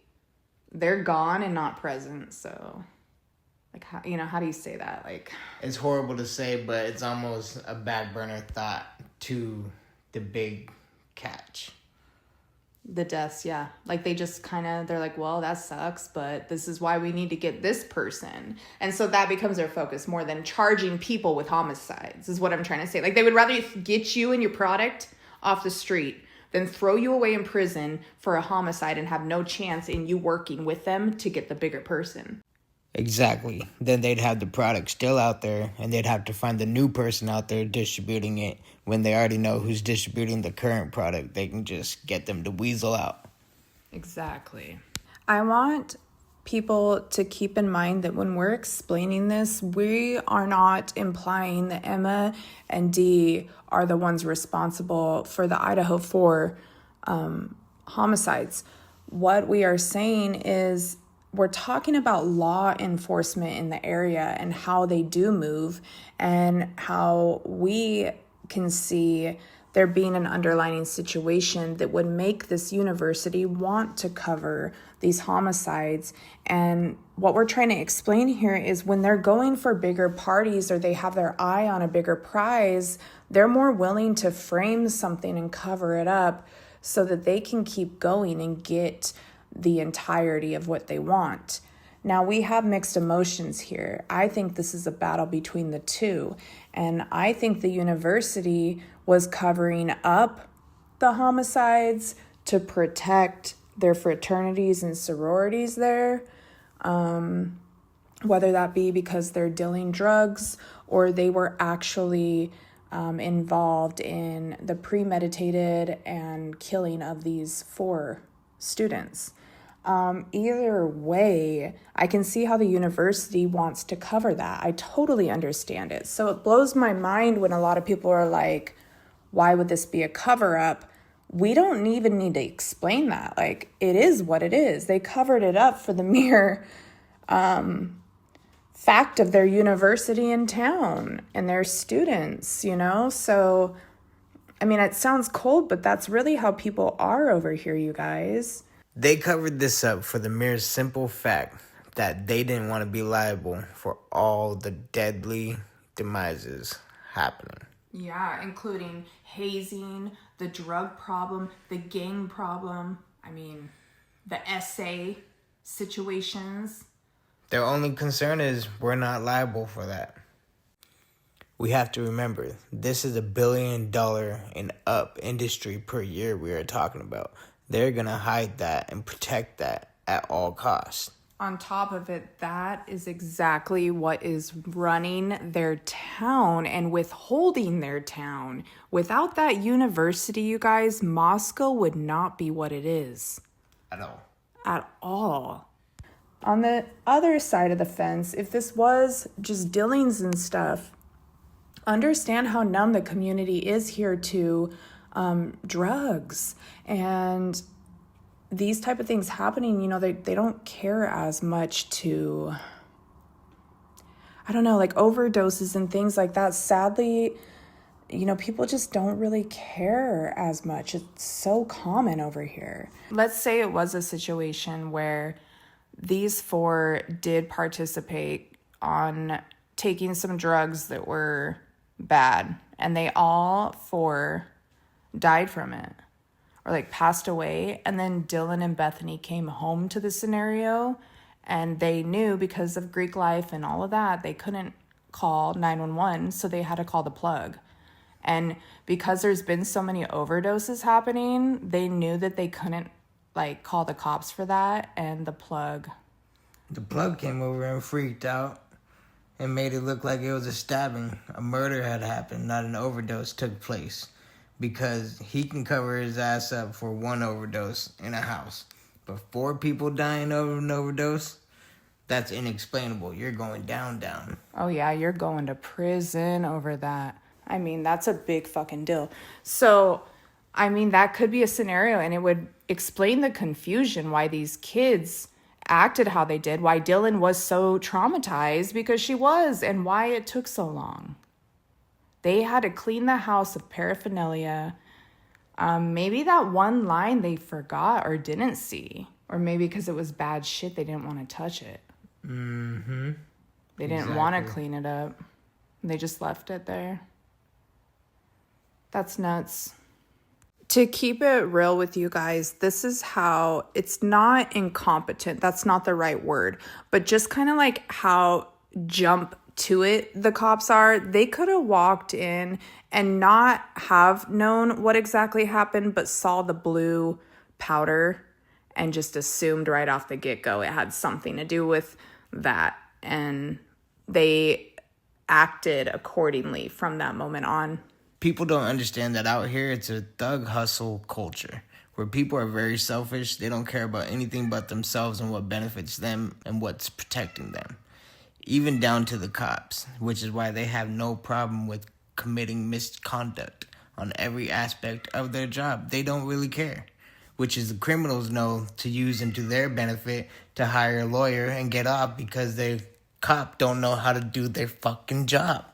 they're gone and not present. So how do you say that? It's horrible to say, but it's almost a back burner thought to the big catch. The deaths, yeah. Like they just they're like, well, that sucks, but this is why we need to get this person. And so that becomes their focus more than charging people with homicides, is what I'm trying to say. Like they would rather get you and your product off the street than throw you away in prison for a homicide and have no chance in you working with them to get the bigger person. Exactly. Then they'd have the product still out there, and they'd have to find the new person out there distributing it. When they already know who's distributing the current product, they can just get them to weasel out. Exactly. I want people to keep in mind that when we're explaining this, we are not implying that Emma and Dee are the ones responsible for the Idaho 4 homicides. What we are saying is we're talking about law enforcement in the area and how they do move and how we can see there being an underlying situation that would make this university want to cover these homicides. And what we're trying to explain here is when they're going for bigger parties or they have their eye on a bigger prize, they're more willing to frame something and cover it up so that they can keep going and get the entirety of what they want. Now, we have mixed emotions here. I think this is a battle between the two. And I think the university was covering up the homicides to protect their fraternities and sororities there. Whether that be because they're dealing drugs or they were actually involved in the premeditated and killing of these 4 students. Either way, I can see how the university wants to cover that. I totally understand it. So it blows my mind when a lot of people are like, why would this be a cover up? We don't even need to explain that. Like, it is what it is. They covered it up for the mere fact of their university in town and their students, you know? So, I mean, it sounds cold, but that's really how people are over here, you guys. They covered this up for the mere simple fact that they didn't want to be liable for all the deadly demises happening. Yeah, including hazing, the drug problem, the gang problem, I mean, the essay situations. Their only concern is we're not liable for that. We have to remember, this is $1 billion and up industry per year we are talking about. They're going to hide that and protect that at all costs. On top of it, that is exactly what is running their town and withholding their town. Without that university, you guys, Moscow would not be what it is. At all. At all. On the other side of the fence, if this was just dealings and stuff, understand how numb the community is here to drugs and these type of things happening. You know, they don't care as much to, I don't know, like overdoses and things like that. Sadly, you know, people just don't really care as much. It's so common over here. Let's say it was a situation where these 4 did participate on taking some drugs that were bad, and they all 4 died from it or like passed away. And then Dylan and Bethany came home to the scenario and they knew because of Greek life and all of that, they couldn't call 911. So they had to call the plug. And because there's been so many overdoses happening, they knew that they couldn't like call the cops for that. And the plug came over and freaked out and made it look like it was a stabbing. A murder had happened, not an overdose took place. Because he can cover his ass up for 1 overdose in a house. But 4 people dying over an overdose, that's inexplainable. You're going down. Oh yeah, you're going to prison over that. I mean, that's a big fucking deal. So, I mean, that could be a scenario and it would explain the confusion why these kids acted how they did, why Dylan was so traumatized, because she was, and why it took so long. They had to clean the house of paraphernalia. Maybe that one line they forgot or didn't see. Or maybe because it was bad shit, they didn't want to touch it. Mm-hmm. They didn't want to clean it up. They just left it there. That's nuts. To keep it real with you guys, this is how it's not incompetent. That's not the right word, but just kind of like how jump to it the cops are. They could have walked in and not have known what exactly happened, but saw the blue powder and just assumed right off the get-go it had something to do with that. And they acted accordingly from that moment on. People don't understand that out here it's a thug hustle culture where people are very selfish. They don't care about anything but themselves and what benefits them and what's protecting them. Even down to the cops, which is why they have no problem with committing misconduct on every aspect of their job. They don't really care, which is the criminals know to use into their benefit to hire a lawyer and get off because their cop don't know how to do their fucking job.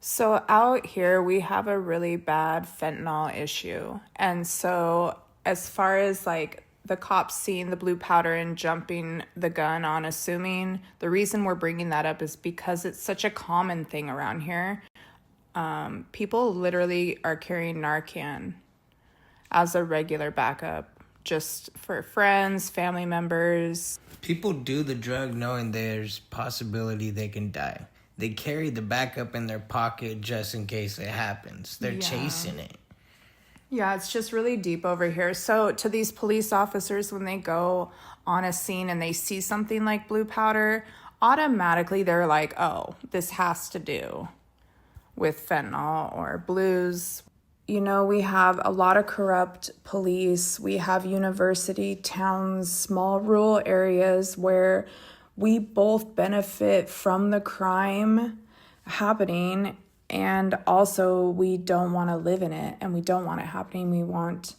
So out here, we have a really bad fentanyl issue. And so as far as like the cops seeing the blue powder and jumping the gun on assuming, the reason we're bringing that up is because it's such a common thing around here. People literally are carrying Narcan as a regular backup, just for friends, family members. People do the drug knowing there's possibility they can die. They carry the backup in their pocket just in case it happens. They're chasing it. Yeah, it's just really deep over here. So to these police officers, when they go on a scene and they see something like blue powder, automatically they're like, oh, this has to do with fentanyl or blues. You know, we have a lot of corrupt police. We have university towns, small rural areas where we both benefit from the crime happening, and also we don't want to live in it and we don't want it happening. We want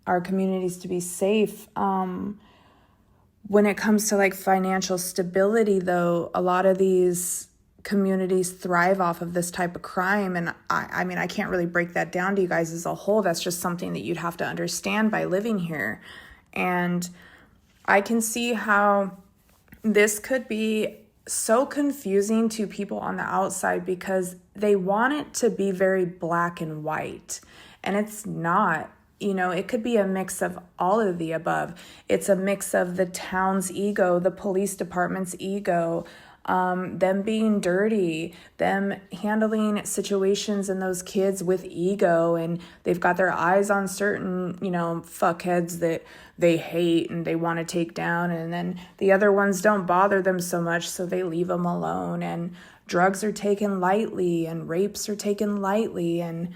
our communities to be safe. When it comes to like financial stability, though, a lot of these communities thrive off of this type of crime. And I mean, I can't really break that down to you guys as a whole. That's just something that you'd have to understand by living here. And I can see how this could be so confusing to people on the outside because they want it to be very black and white. And it's not. You know, it could be a mix of all of the above. It's a mix of the town's ego, the police department's ego, them being dirty, them handling situations and those kids with ego, and they've got their eyes on certain, you know, fuckheads that they hate and they want to take down, and then the other ones don't bother them so much, so they leave them alone, and drugs are taken lightly and rapes are taken lightly, and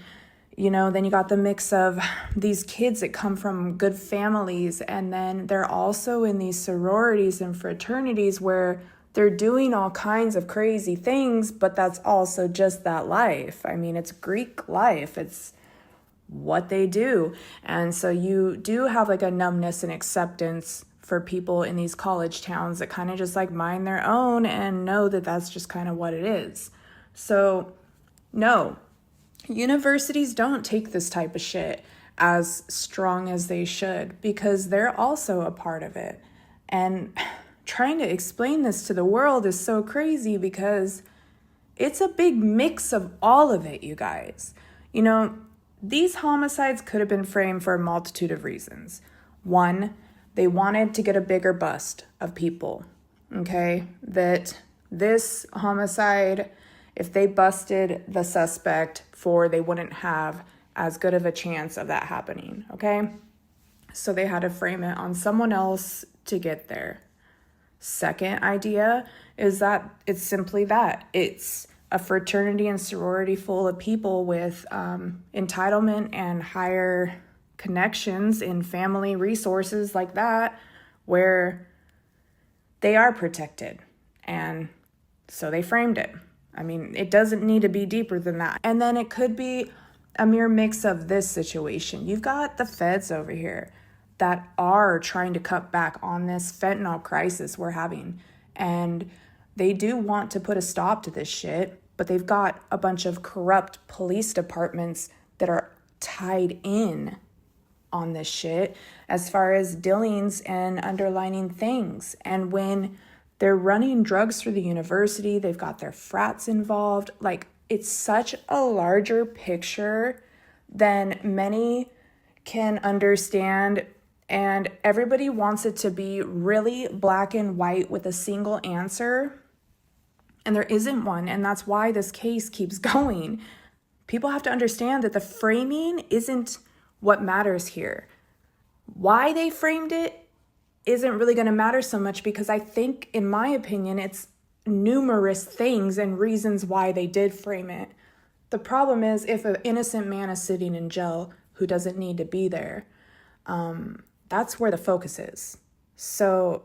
you know, then you got the mix of these kids that come from good families, and then they're also in these sororities and fraternities where they're doing all kinds of crazy things, but that's also just that life. I mean, it's Greek life. It's what they do. And so you do have like a numbness and acceptance for people in these college towns that kind of just like mind their own and know that that's just kind of what it is. So no, universities don't take this type of shit as strong as they should because they're also a part of it. And trying to explain this to the world is so crazy because it's a big mix of all of it, you guys. You know, these homicides could have been framed for a multitude of reasons. One, they wanted to get a bigger bust of people, okay? That this homicide, if they busted the suspect for, they wouldn't have as good of a chance of that happening, okay? So they had to frame it on someone else to get there. Second idea is that it's simply that. It's a fraternity and sorority full of people with entitlement and higher connections in family resources like that, where they are protected. And so they framed it. I mean, it doesn't need to be deeper than that. And then it could be a mere mix of this situation. You've got the feds over here that are trying to cut back on this fentanyl crisis we're having. And they do want to put a stop to this shit, but they've got a bunch of corrupt police departments that are tied in on this shit as far as dealings and underlining things. And when they're running drugs through the university, they've got their frats involved. Like, it's such a larger picture than many can understand, and everybody wants it to be really black and white with a single answer, and there isn't one, and that's why this case keeps going. People have to understand that the framing isn't what matters here. Why they framed it isn't really going to matter so much, because I think, in my opinion, it's numerous things and reasons why they did frame it. The problem is, if an innocent man is sitting in jail who doesn't need to be there, that's where the focus is. So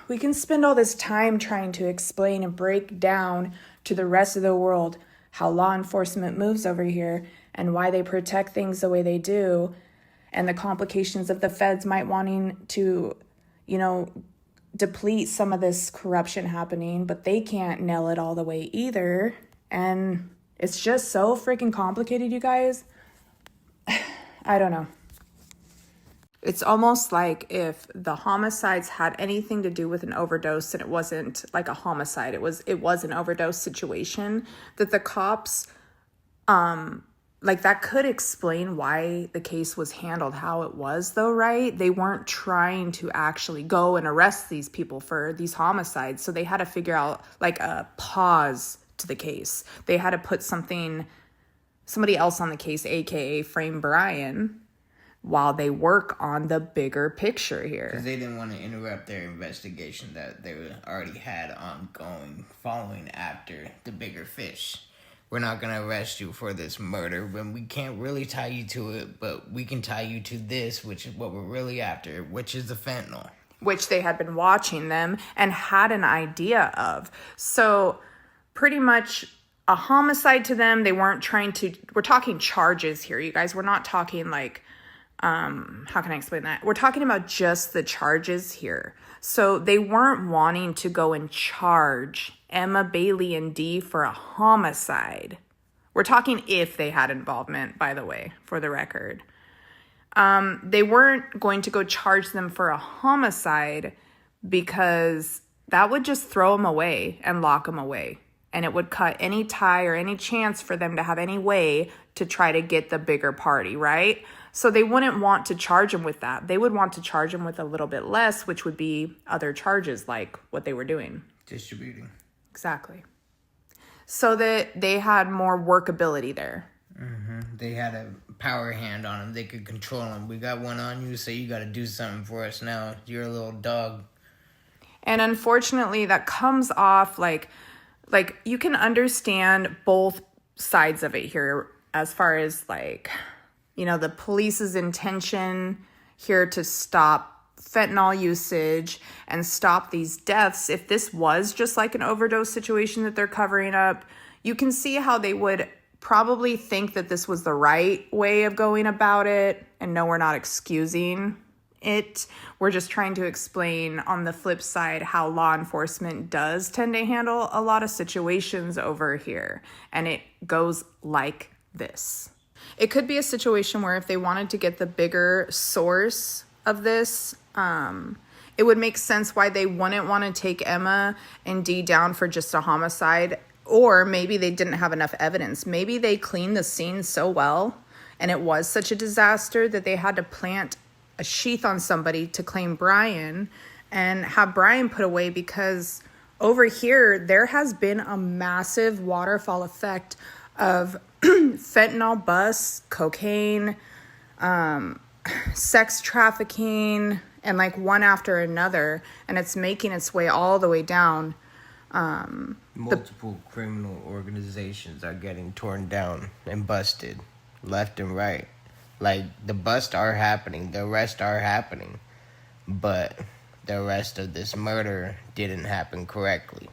we can spend all this time trying to explain and break down to the rest of the world how law enforcement moves over here and why they protect things the way they do, and the complications of the feds might wanting to, deplete some of this corruption happening, but they can't nail it all the way either. And it's just so freaking complicated, you guys. I don't know. It's almost like if the homicides had anything to do with an overdose and it wasn't like a homicide, it was an overdose situation, that the cops, that could explain why the case was handled how it was, though, right? They weren't trying to actually go and arrest these people for these homicides, so they had to figure out like a pause to the case. They had to put somebody else on the case, aka frame Brian, while they work on the bigger picture here. Because they didn't want to interrupt their investigation that they already had ongoing following after the bigger fish. We're not going to arrest you for this murder when we can't really tie you to it, but we can tie you to this, which is what we're really after, which is the fentanyl. Which they had been watching them and had an idea of. So pretty much a homicide to them. They weren't trying to, we're talking charges here, you guys. We're not talking like, how can I explain that? We're talking about just the charges here. So they weren't wanting to go and charge Emma, Bailey, and Dee for a homicide. We're talking if they had involvement, by the way, for the record. They weren't going to go charge them for a homicide because that would just throw them away and lock them away. And it would cut any tie or any chance for them to have any way to try to get the bigger party, right? So they wouldn't want to charge him with that. They would want to charge him with a little bit less, which would be other charges like what they were doing. Distributing. Exactly. So that they had more workability there. Mm-hmm. They had a power hand on him. They could control him. We got one on you, so you got to do something for us now. You're a little dog. And unfortunately, that comes off like you can understand both sides of it here, as far as the police's intention here to stop fentanyl usage and stop these deaths. If this was just like an overdose situation that they're covering up, you can see how they would probably think that this was the right way of going about it. And no, we're not excusing it. We're just trying to explain on the flip side how law enforcement does tend to handle a lot of situations over here. And it goes like this. It could be a situation where if they wanted to get the bigger source of this, it would make sense why they wouldn't want to take Emma and Dee down for just a homicide. Or maybe they didn't have enough evidence. Maybe they cleaned the scene so well and it was such a disaster that they had to plant a sheath on somebody to claim Brian and have Brian put away, because over here there has been a massive waterfall effect of fentanyl busts, cocaine, sex trafficking, and one after another, and it's making its way all the way down. Multiple criminal organizations are getting torn down and busted left and right. The busts are happening, the arrests are happening, but the rest of this murder didn't happen correctly.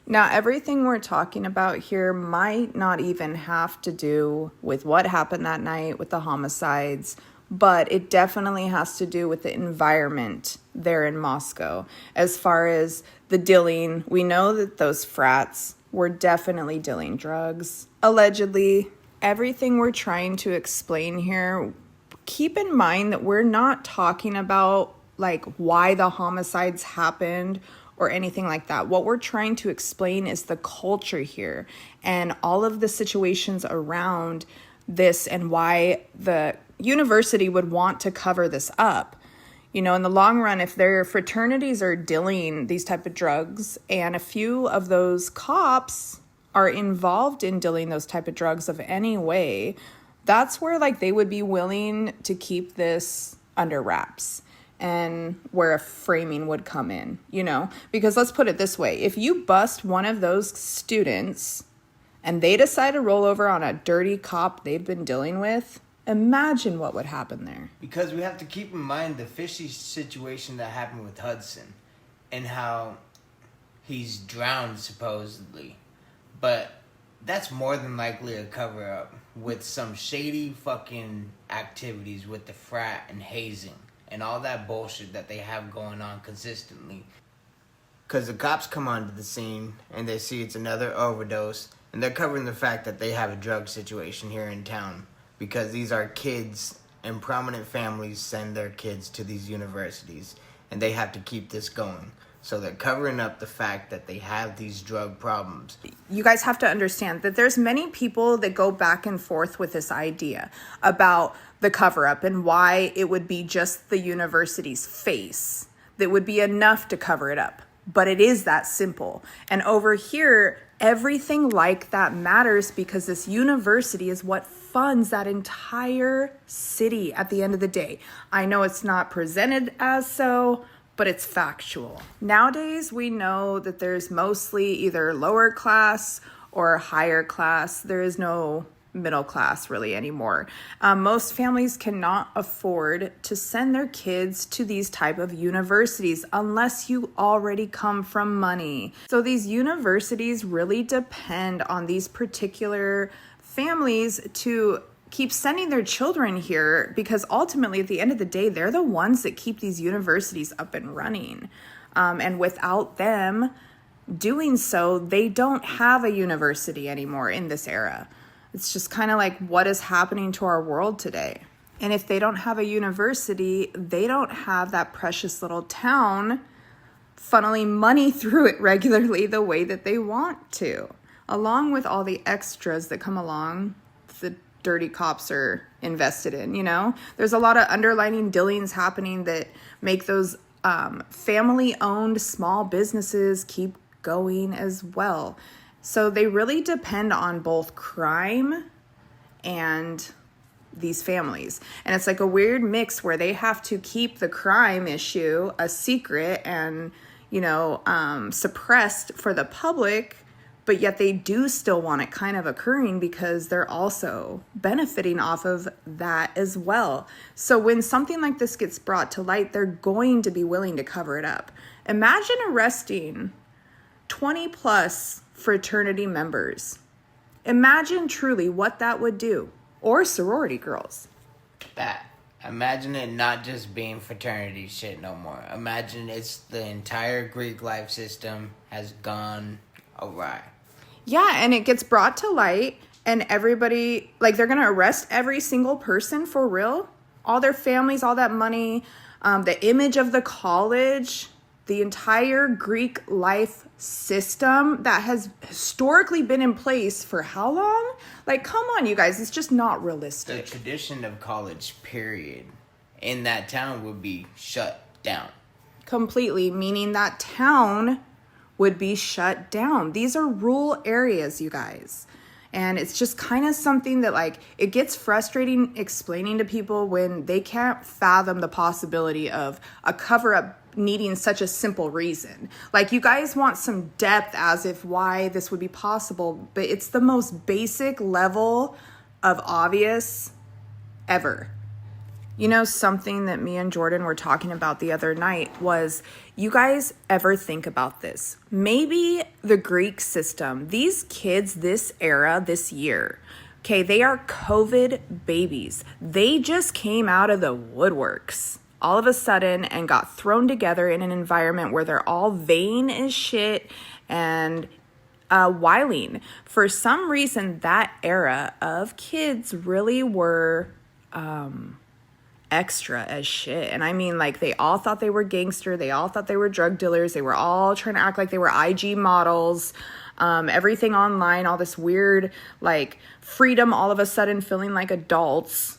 Now, everything we're talking about here might not even have to do with what happened that night with the homicides, but it definitely has to do with the environment there in Moscow. As far as the dealing, we know that those frats were definitely dealing drugs, allegedly. Everything we're trying to explain here, keep in mind that we're not talking about why the homicides happened or anything like that. What we're trying to explain is the culture here and all of the situations around this and why the university would want to cover this up. You know, in the long run, if their fraternities are dealing these type of drugs and a few of those cops are involved in dealing those type of drugs of any way, that's where like they would be willing to keep this under wraps and where a framing would come in, you know, because let's put it this way. If you bust one of those students and they decide to roll over on a dirty cop they've been dealing with, imagine what would happen there. Because we have to keep in mind the fishy situation that happened with Hudson and how he's drowned supposedly. But that's more than likely a cover-up with some shady fucking activities with the frat and hazing and all that bullshit that they have going on consistently. Because the cops come onto the scene and they see it's another overdose, and they're covering the fact that they have a drug situation here in town. Because these are kids and prominent families send their kids to these universities, and they have to keep this going. So they're covering up the fact that they have these drug problems. You guys have to understand that there's many people that go back and forth with this idea about the cover-up and why it would be just the university's face that would be enough to cover it up. But it is that simple. And over here, everything like that matters because this university is what funds that entire city at the end of the day. I know it's not presented as so, but it's factual. Nowadays, we know that there's mostly either lower class or higher class. There is no middle class really anymore. Most families cannot afford to send their kids to these type of universities unless you already come from money. So these universities really depend on these particular families to keep sending their children here because ultimately at the end of the day, they're the ones that keep these universities up and running. And without them doing so, they don't have a university anymore in this era. It's just kind of like what is happening to our world today. And if they don't have a university, they don't have that precious little town funneling money through it regularly the way that they want to, along with all the extras that come along the dirty cops are invested in, you know? There's a lot of underlining dealings happening that make those family-owned small businesses keep going as well. So they really depend on both crime and these families. And it's like a weird mix where they have to keep the crime issue a secret and, you know, suppressed for the public, but yet they do still want it kind of occurring because they're also benefiting off of that as well. So when something like this gets brought to light, they're going to be willing to cover it up. Imagine arresting 20 plus fraternity members. Imagine truly what that would do. Or sorority girls. That. Imagine it not just being fraternity shit no more. Imagine it's the entire Greek life system has gone awry. Yeah, and it gets brought to light and everybody, like they're going to arrest every single person for real. All their families, all that money, the image of the college, the entire Greek life system that has historically been in place for how long? Like, come on, you guys. It's just not realistic. The tradition of college, period, in that town would be shut down. Completely, meaning that town would be shut down. These are rural areas, you guys. And it's just kind of something that, like, it gets frustrating explaining to people when they can't fathom the possibility of a cover-up needing such a simple reason. Like, you guys want some depth as if why this would be possible, but it's the most basic level of obvious ever. You know, something that me and Jordan were talking about the other night was, you guys ever think about this? Maybe the Greek system, these kids, this era, this year, okay, they are COVID babies. They just came out of the woodworks all of a sudden and got thrown together in an environment where they're all vain as shit and wiling. For some reason, that era of kids really were extra as shit. And I mean, like, they all thought they were gangster. They all thought they were drug dealers. They were all trying to act like they were IG models. Everything online, all this weird, like, freedom all of a sudden feeling like adults.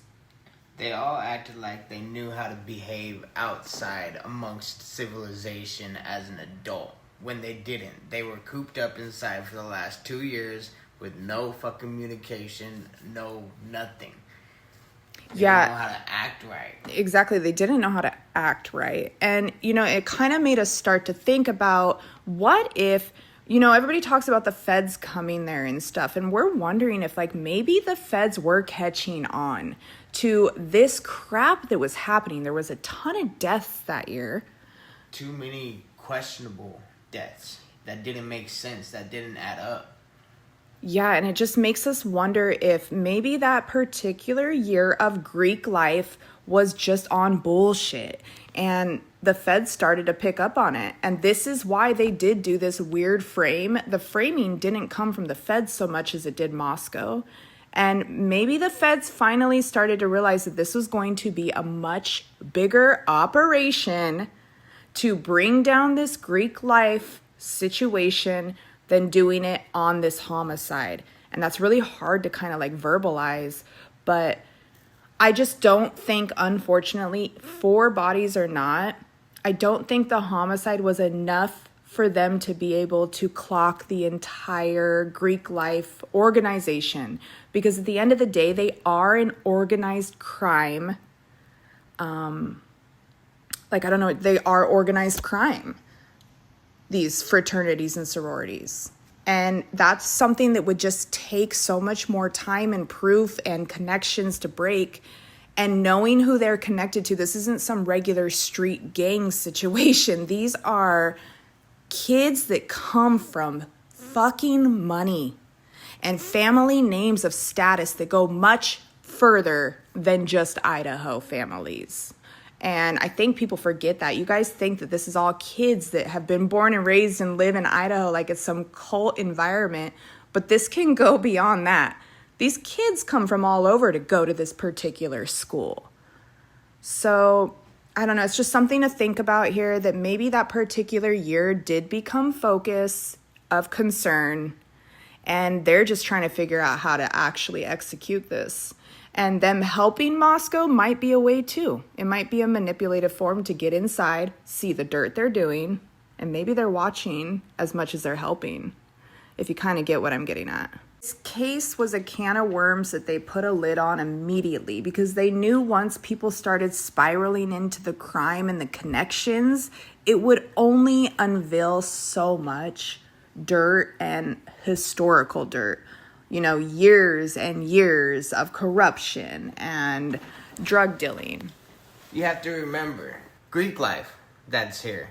They all acted like they knew how to behave outside amongst civilization as an adult, when they didn't. They were cooped up inside for the last 2 years with no fucking communication, no nothing. They didn't know how to act right. Exactly. They didn't know how to act right. And, it kind of made us start to think about what if, everybody talks about the feds coming there and stuff. And we're wondering if, maybe the feds were catching on to this crap that was happening. There was a ton of deaths that year. Too many questionable deaths that didn't make sense, that didn't add up. Yeah, and it just makes us wonder if maybe that particular year of Greek life was just on bullshit. And the feds started to pick up on it. And this is why they did do this weird frame. The framing didn't come from the feds so much as it did Moscow. And maybe the feds finally started to realize that this was going to be a much bigger operation to bring down this Greek life situation than doing it on this homicide. And that's really hard to kind of verbalize. But I just don't think, unfortunately, 4 bodies or not, I don't think the homicide was enough for them to be able to clock the entire Greek life organization. Because at the end of the day, they are an organized crime. They are organized crime, these fraternities and sororities. And that's something that would just take so much more time and proof and connections to break. And knowing who they're connected to, this isn't some regular street gang situation. These are kids that come from fucking money and family names of status that go much further than just Idaho families. And I think people forget that. You guys think that this is all kids that have been born and raised and live in Idaho like it's some cult environment, but this can go beyond that. These kids come from all over to go to this particular school. So, I don't know, it's just something to think about here, that maybe that particular year did become focus of concern, and they're just trying to figure out how to actually execute this. And them helping Moscow might be a way too. It might be a manipulative form to get inside, see the dirt they're doing, and maybe they're watching as much as they're helping, if you kind of get what I'm getting at. This case was a can of worms that they put a lid on immediately, because they knew once people started spiraling into the crime and the connections, it would only unveil so much dirt and historical dirt. Years and years of corruption and drug dealing. You have to remember, Greek life that's here,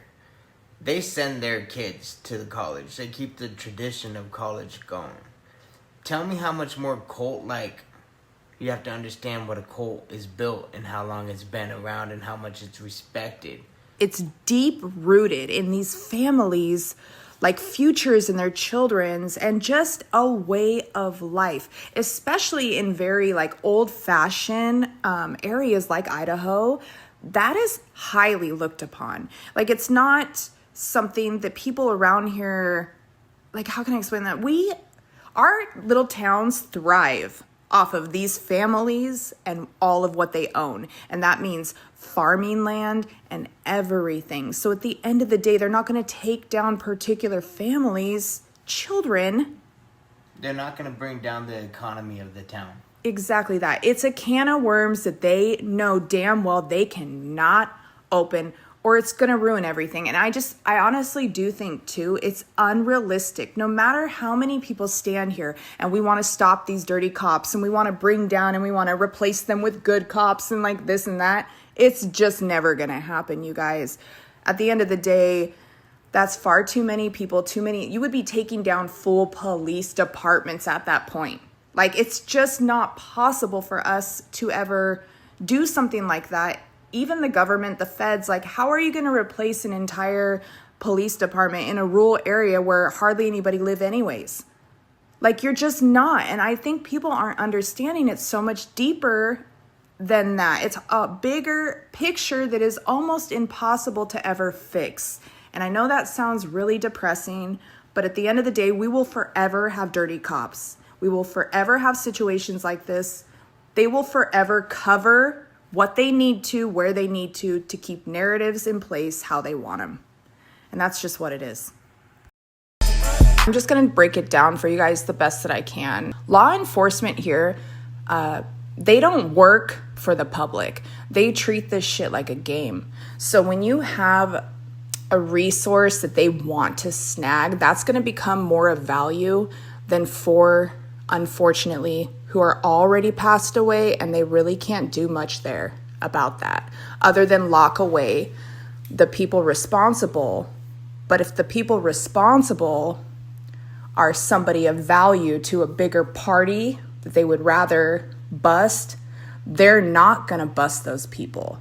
they send their kids to the college. They keep the tradition of college going. Tell me how much more cult-like. You have to understand what a cult is built and how long it's been around and how much it's respected. It's deep-rooted in these families, futures in their children's, and just a way of life, especially in very old-fashioned areas like Idaho. That is highly looked upon. It's not something that people around here, how can I explain that? Our little towns thrive off of these families and all of what they own. And that means farming land and everything. So at the end of the day, they're not going to take down particular families, children. They're not going to bring down the economy of the town. Exactly that. It's a can of worms that they know damn well they cannot open, or it's going to ruin everything. And I honestly do think, too, it's unrealistic. No matter how many people stand here and we want to stop these dirty cops and we want to bring down and we want to replace them with good cops and this and that, it's just never going to happen, you guys. At the end of the day, that's far too many people, you would be taking down full police departments at that point. It's just not possible for us to ever do something like that. Even the government, the feds, how are you going to replace an entire police department in a rural area where hardly anybody live anyways? You're just not. And I think people aren't understanding it's so much deeper than that. It's a bigger picture that is almost impossible to ever fix. And I know that sounds really depressing, but at the end of the day, we will forever have dirty cops. We will forever have situations like this. They will forever cover what they need to, where they need to keep narratives in place how they want them. And that's just what it is. I'm just going to break it down for you guys the best that I can. Law enforcement here, they don't work for the public. They treat this shit like a game. So when you have a resource that they want to snag, that's going to become more of value than for, unfortunately, who are already passed away, and they really can't do much there about that other than lock away the people responsible. But if the people responsible are somebody of value to a bigger party that they would rather bust, they're not going to bust those people.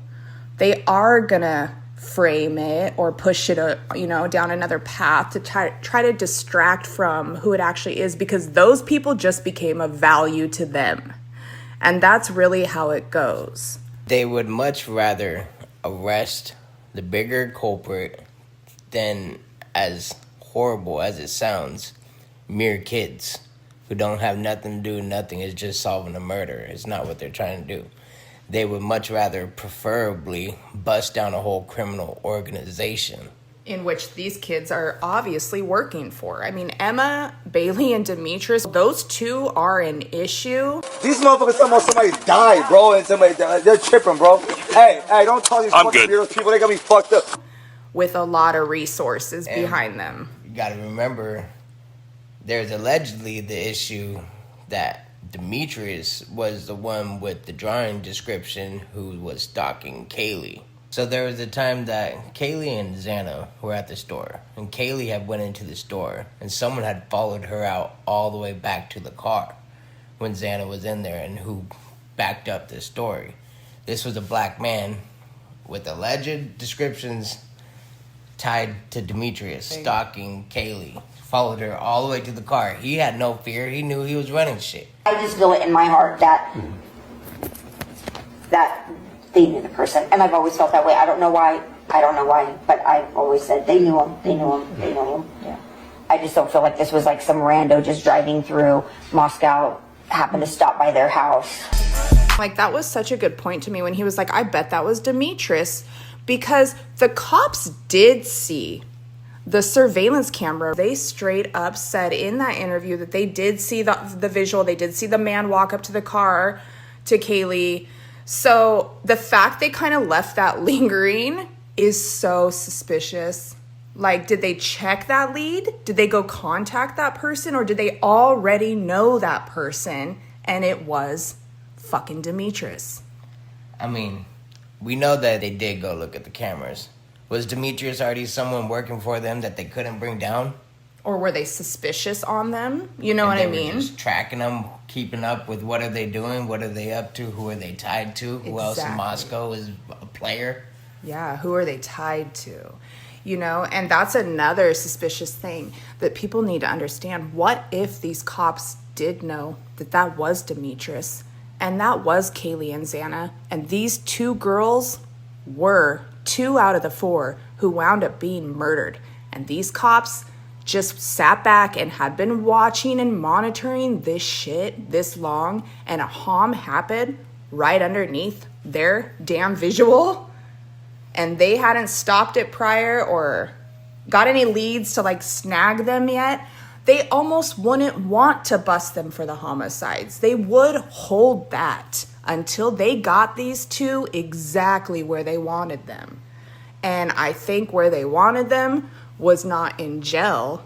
They are going to frame it or push it, down another path to try to distract from who it actually is, because those people just became of value to them. And that's really how it goes. They would much rather arrest the bigger culprit than, as horrible as it sounds, mere kids who don't have nothing to do, nothing. It's just solving a murder. It's not what they're trying to do. They would much rather preferably bust down a whole criminal organization, in which these kids are obviously working for. I mean, Emma, Bailey, and Demetrius, those two are an issue. These motherfuckers talking about somebody died, bro, and somebody died. They're tripping, bro. Hey, don't tell these fucking weirdos people. They got me fucked up. With a lot of resources behind them. You gotta remember, there's allegedly the issue that Demetrius was the one with the drawing description who was stalking Kaylee. So there was a time that Kaylee and Xana were at the store, and Kaylee had went into the store, and someone had followed her out all the way back to the car when Xana was in there, and who backed up this story. This was a black man with alleged descriptions tied to Demetrius stalking Kaylee. Followed her all the way to the car. He had no fear. He knew he was running shit. I just feel it in my heart that they knew the person, and I've always felt that way. I don't know why, but I've always said they knew him. Yeah. I just don't feel like this was like some rando just driving through Moscow, happened to stop by their house. Like, that was such a good point to me when he was like, I bet that was Demetrius, because the cops did see the surveillance camera. They straight up said in that interview that they did see the visual. They did see the man walk up to the car to Kaylee. So the fact they kind of left that lingering is so suspicious. Like, did they check that lead? Did they go contact that person? Or did they already know that person and it was fucking Demetrius? I mean, we know that they did go look at the cameras. Was Demetrius already someone working for them that they couldn't bring down? Or were they suspicious on them? You know what I mean? Just tracking them, keeping up with what are they doing, what are they up to, who are they tied to, who else in Moscow is a player? Yeah, who are they tied to? And that's another suspicious thing that people need to understand. What if these cops did know that that was Demetrius and that was Kaylee and Xana, and these two girls were 2 out of the 4 who wound up being murdered, and these cops just sat back and had been watching and monitoring this shit this long, and a harm happened right underneath their damn visual, and they hadn't stopped it prior or got any leads to like snag them yet, they almost wouldn't want to bust them for the homicides. They would hold that until they got these two exactly where they wanted them. And I think where they wanted them was not in jail,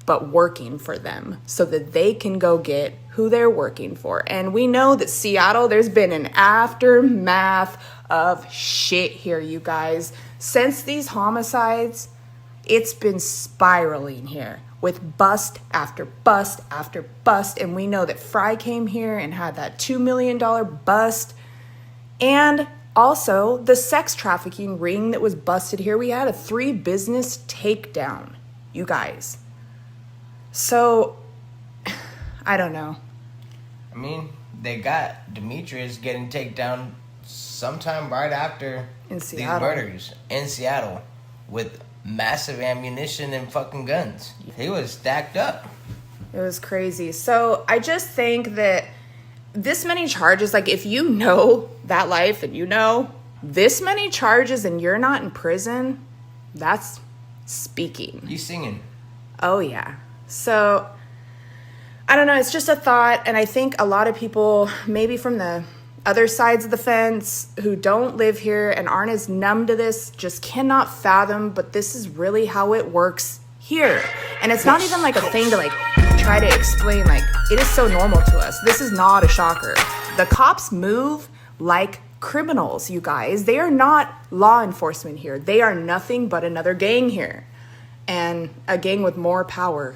but working for them so that they can go get who they're working for. And we know that Seattle, there's been an aftermath of shit here, you guys. Since these homicides, it's been spiraling here with bust after bust after bust. And we know that Fry came here and had that $2 million bust. And also the sex trafficking ring that was busted here. We had a 3 business takedown, you guys. So, I don't know. I mean, they got Demetrius getting taken down sometime right after these murders in Seattle with massive ammunition and fucking guns. He was stacked up. It was crazy. So I just think that this many charges, like if you know that life and you know this many charges and you're not in prison, that's speaking. You singing. Oh, yeah. So, I don't know. It's just a thought. And I think a lot of people, maybe from the other sides of the fence who don't live here and aren't as numb to this, just cannot fathom, but this is really how it works here. And it's not even like a thing to like try to explain. Like, it is so normal to us. This is not a shocker. The cops move like criminals, you guys. They are not law enforcement here. They are nothing but another gang here. And a gang with more power.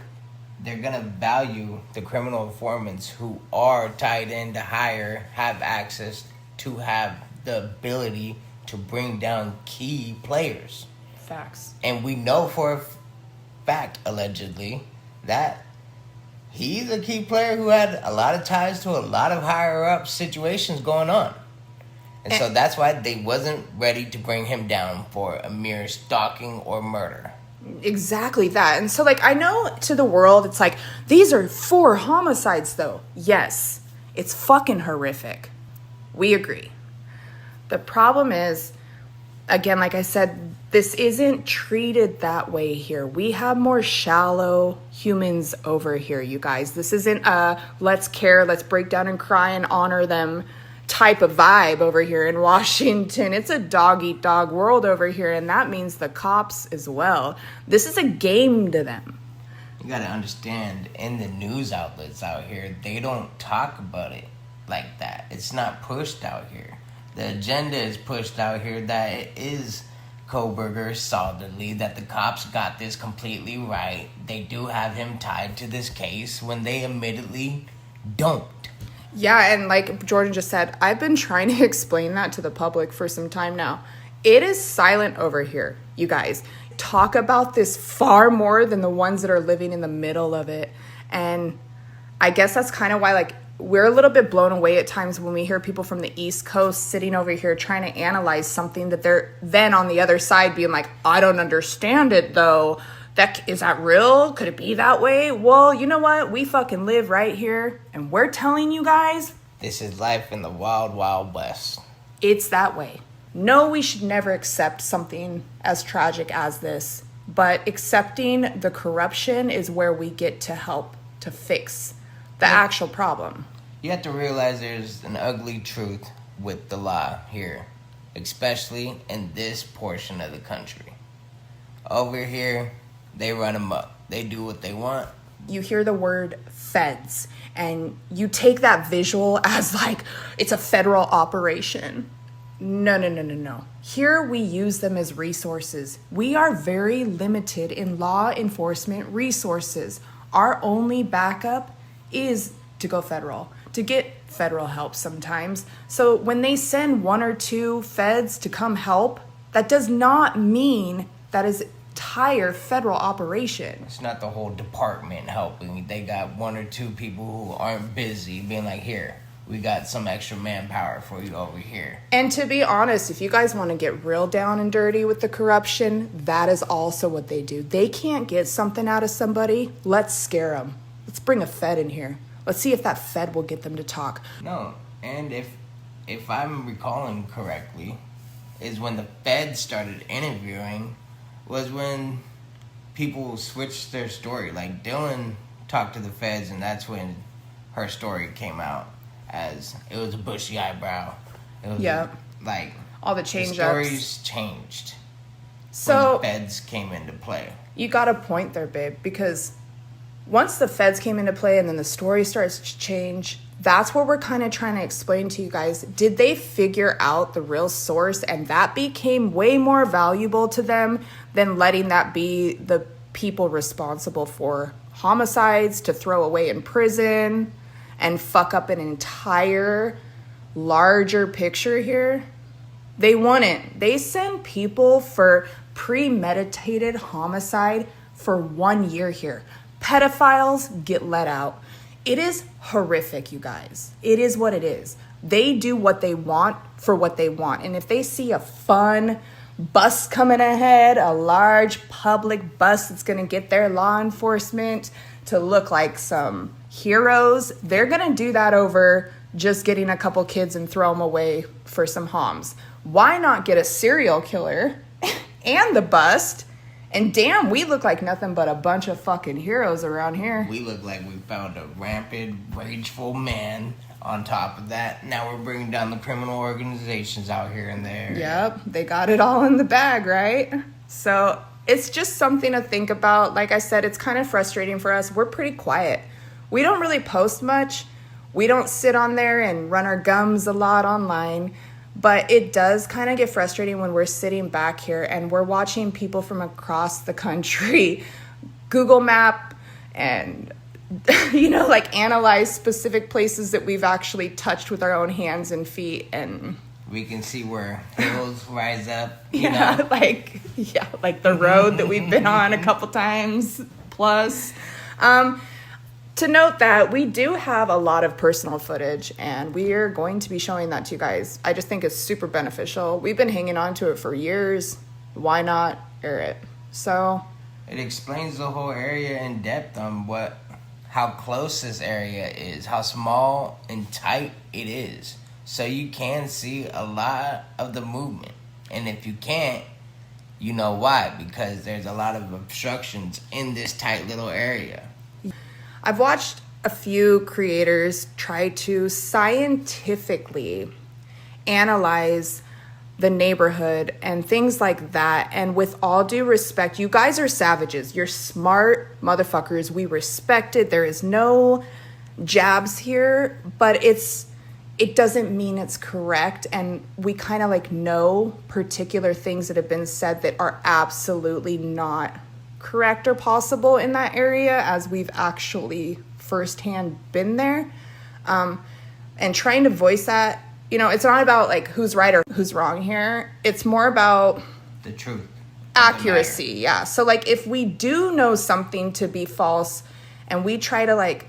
They're going to value the criminal informants who are tied in to hire, have access to have the ability to bring down key players. Facts. And we know for a fact, allegedly, that he's a key player who had a lot of ties to a lot of higher-up situations going on. And so that's why they wasn't ready to bring him down for a mere stalking or murder. Exactly that. And so, like, I know to the world, it's like, these are 4 homicides, though. Yes, it's fucking horrific. We agree. The problem is, again, like I said, this isn't treated that way here. We have more shallow humans over here, you guys. This isn't a let's care, let's break down and cry and honor them type of vibe over here in Washington. It's a dog-eat-dog world over here, and that means the cops as well. This is a game to them. You gotta understand, in the news outlets out here, they don't talk about it like that. It's not pushed out here. The agenda is pushed out here that it is Kohberger solidly, that the cops got this completely right. They do have him tied to this case when they admittedly don't. Yeah, and like Jordan just said, I've been trying to explain that to the public for some time now. It is silent over here, you guys. Talk about this far more than the ones that are living in the middle of it. And I guess that's kind of why, like, we're a little bit blown away at times when we hear people from the East Coast sitting over here trying to analyze something that they're then on the other side being like, I don't understand it, though. Is that real? Could it be that way? Well, you know what? We fucking live right here, and we're telling you guys. This is life in the wild, wild west. It's that way. No, we should never accept something as tragic as this, but accepting the corruption is where we get to help to fix the actual problem. You have to realize there's an ugly truth with the law here, especially in this portion of the country. Over here, they run them up. They do what they want. You hear the word feds, and you take that visual as like it's a federal operation. No. Here we use them as resources. We are very limited in law enforcement resources. Our only backup is to go federal, to get federal help sometimes. So when they send 1 or 2 feds to come help, that does not mean that is entire federal operation. It's not the whole department helping. They got 1 or 2 people who aren't busy being like, here, we got some extra manpower for you over here. And to be honest, if you guys want to get real down and dirty with the corruption, that is also what they do. They can't get something out of somebody. Let's scare them. Let's bring a Fed in here. Let's see if that Fed will get them to talk. No, and if I'm recalling correctly, is when the Fed started interviewing was when people switched their story. Like, Dylan talked to the feds, and that's when her story came out as it was a bushy eyebrow. It was like all the change-ups. The stories changed so when the feds came into play. You got a point there, babe, because once the feds came into play and then the story starts to change, that's what we're kind of trying to explain to you guys. Did they figure out the real source and that became way more valuable to them than letting that be the people responsible for homicides to throw away in prison and fuck up an entire larger picture here? They want it. They send people for premeditated homicide for 1 year here. Pedophiles get let out. It is horrific, you guys. It is what it is. They do what they want for what they want. And if they see a fun bus coming ahead, a large public bus that's going to get their law enforcement to look like some heroes, they're going to do that over just getting a couple kids and throw them away for some homs? Why not get a serial killer and the bust? And damn, we look like nothing but a bunch of fucking heroes around here. We look like we found a rampant, rageful man. On top of that, now we're bringing down the criminal organizations out here and there. Yep, they got it all in the bag, right? So it's just something to think about. Like I said, it's kind of frustrating for us. We're pretty quiet. We don't really post much. We don't sit on there and run our gums a lot online. But it does kind of get frustrating when we're sitting back here and we're watching people from across the country Google Map and, you know, like analyze specific places that we've actually touched with our own hands and feet. And we can see where hills rise up, you yeah, know? like the road that we've been on a couple times plus. To note that we do have a lot of personal footage and we are going to be showing that to you guys. I just think it's super beneficial. We've been hanging on to it for years. Why not air it? So it explains the whole area in depth on how close this area is, how small and tight it is. So you can see a lot of the movement. And if you can't, you know why, because there's a lot of obstructions in this tight little area. I've watched a few creators try to scientifically analyze the neighborhood and things like that. And with all due respect, you guys are savages. You're smart motherfuckers. We respect it. There is no jabs here, but it doesn't mean it's correct. And we kind of like know particular things that have been said that are absolutely not correct or possible in that area, as we've actually firsthand been there. And trying to voice that, you know, it's not about like who's right or who's wrong here. It's more about the truth, accuracy. Yeah. So like if we do know something to be false and we try to like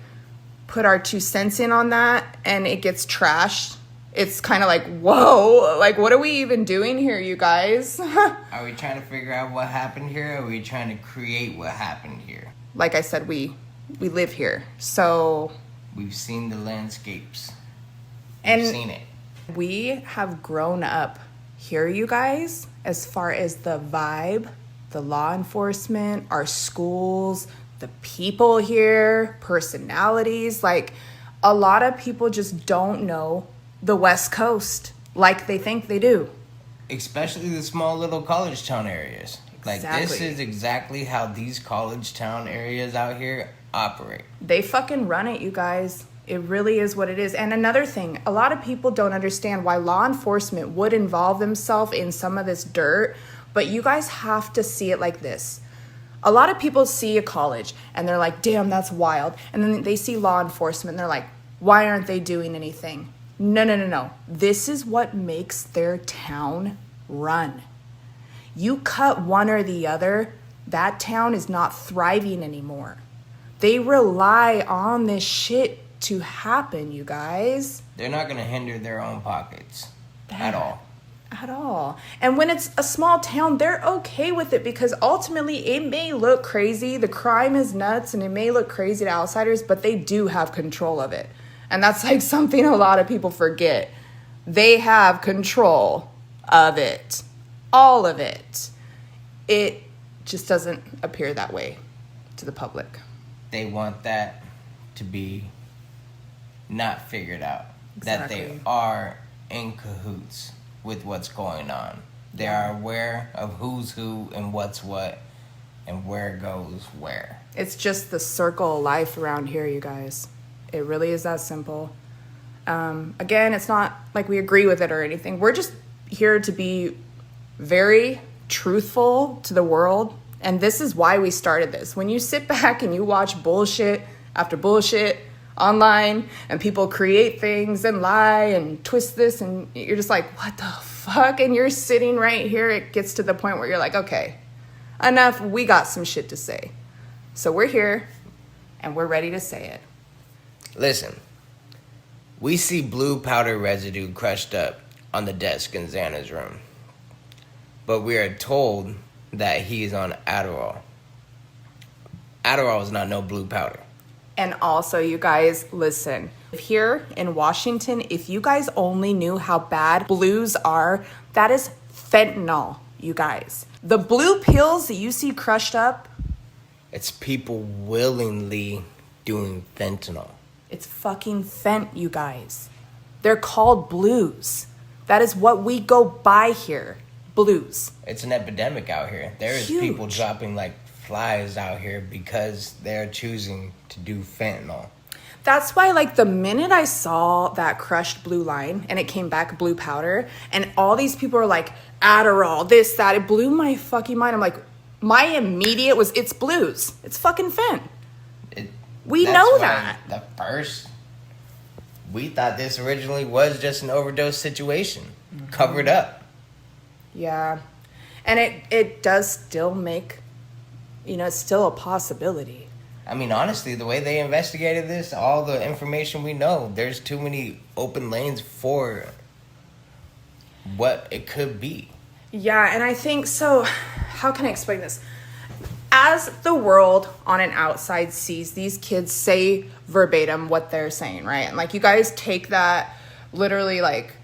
put our 2 cents in on that and it gets trashed, it's kind of like, whoa, like what are we even doing here, you guys? Are we trying to figure out what happened here, or are we trying to create what happened here? Like I said, we live here, so we've seen the landscapes. We've seen it. We have grown up here, you guys, as far as the vibe, the law enforcement, our schools, the people here, personalities. Like a lot of people just don't know the West Coast like they think they do. Especially the small little college town areas. Like Exactly. this is exactly how these college town areas out here operate. They fucking run it, you guys. It really is what it is. And another thing, a lot of people don't understand why law enforcement would involve themselves in some of this dirt, but you guys have to see it like this. A lot of people see a college and they're like, damn, that's wild. And then they see law enforcement and they're like, why aren't they doing anything? No. This is what makes their town run. You cut one or the other, that town is not thriving anymore. They rely on this shit to happen, you guys. They're not going to hinder their own pockets at all. At all. And when it's a small town, they're okay with it because ultimately it may look crazy. The crime is nuts and it may look crazy to outsiders, but they do have control of it. And that's like something a lot of people forget. They have control of it. All of it. It just doesn't appear that way to the public. They want that to be not figured out. Exactly. That they are in cahoots with what's going on. They are aware of who's who and what's what and where goes where. It's just the circle of life around here, you guys. It really is that simple. Again, it's not like we agree with it or anything. We're just here to be very truthful to the world. And this is why we started this. When you sit back and you watch bullshit after bullshit online and people create things and lie and twist this and you're just like, what the fuck? And you're sitting right here. It gets to the point where you're like, okay, enough. We got some shit to say. So we're here and we're ready to say it. Listen, we see blue powder residue crushed up on the desk in Xana's room. But we are told that he is on Adderall. Adderall is not no blue powder. And also, you guys, listen. Here in Washington, if you guys only knew how bad blues are, that is fentanyl, you guys. The blue pills that you see crushed up, It's people willingly doing fentanyl. it's fucking fent, you guys. They're called blues. That is what we go by here. Blues. It's an epidemic out here. There is Huge. people dropping like flies out here because they're choosing to do fentanyl. That's why, like, the minute I saw that crushed blue line and it came back blue powder, and all these people are like, Adderall, this, that, it blew my fucking mind. I'm like, my immediate was, it's blues. It's fucking fent. We That's know why that. The first, we thought this originally was just an overdose situation, covered up. Yeah. And it does still make, it's still a possibility. I mean, honestly, the way they investigated this, all the information we know, there's too many open lanes for what it could be. Yeah, and I think, so how can I explain this? As the world on an outside sees these kids say verbatim what they're saying, right? And like, you guys take that literally like,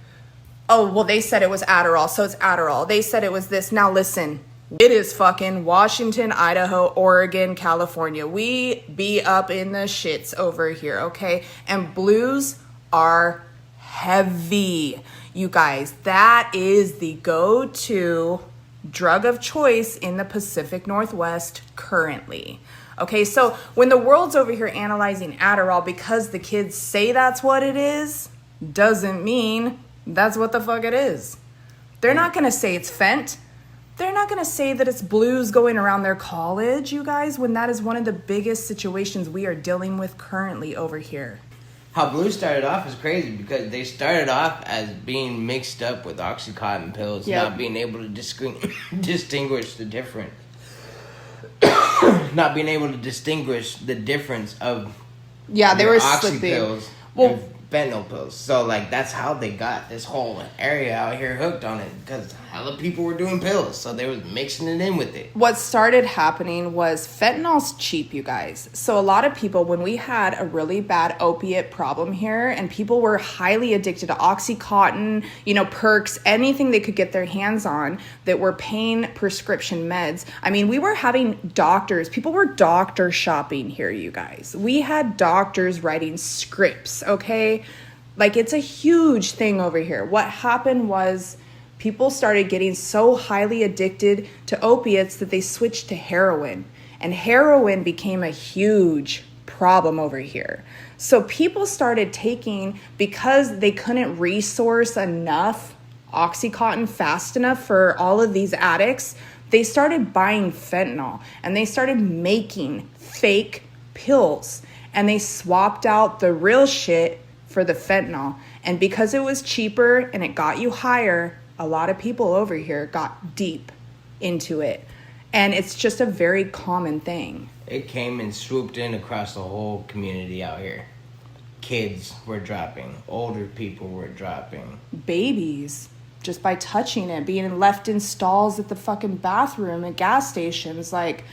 oh, well, they said it was Adderall, so it's Adderall. They said it was this. Now listen, it is fucking Washington, Idaho, Oregon, California. We be up in the shits over here, okay? And blues are heavy. You guys, that is the go-to drug of choice in the Pacific Northwest currently. Okay, so when the world's over here analyzing Adderall because the kids say that's what it is, doesn't mean that's what the fuck it is. They're not gonna say it's fent. They're not gonna say that it's blues going around their college, you guys, when that is one of the biggest situations we are dealing with currently over here. How blue started off is crazy because they started off as being mixed up with Oxycontin pills, Yep. not being able to distinguish the difference. Not being able to distinguish the difference of Yeah, they your were oxy slipping. pills Well- and fentanyl pills. So like that's how they got this whole area out here hooked on it because hella people were doing pills, so they was mixing it in with it. What started happening was fentanyl's cheap, you guys. So a lot of people, when we had a really bad opiate problem here and people were highly addicted to Oxycontin, perks, anything they could get their hands on that were pain prescription meds. I mean, we were having people were doctor shopping here, you guys. We had doctors writing scripts, okay? Like, it's a huge thing over here. What happened was people started getting so highly addicted to opiates that they switched to heroin. And heroin became a huge problem over here. So people started taking, because they couldn't resource enough Oxycontin fast enough for all of these addicts, they started buying fentanyl and they started making fake pills. And they swapped out the real shit for the fentanyl. And because it was cheaper and it got you higher, a lot of people over here got deep into it. And it's just a very common thing. It came and swooped in across the whole community out here. Kids were dropping. Older people were dropping. Babies, just by touching it, being left in stalls at the fucking bathroom at gas stations, like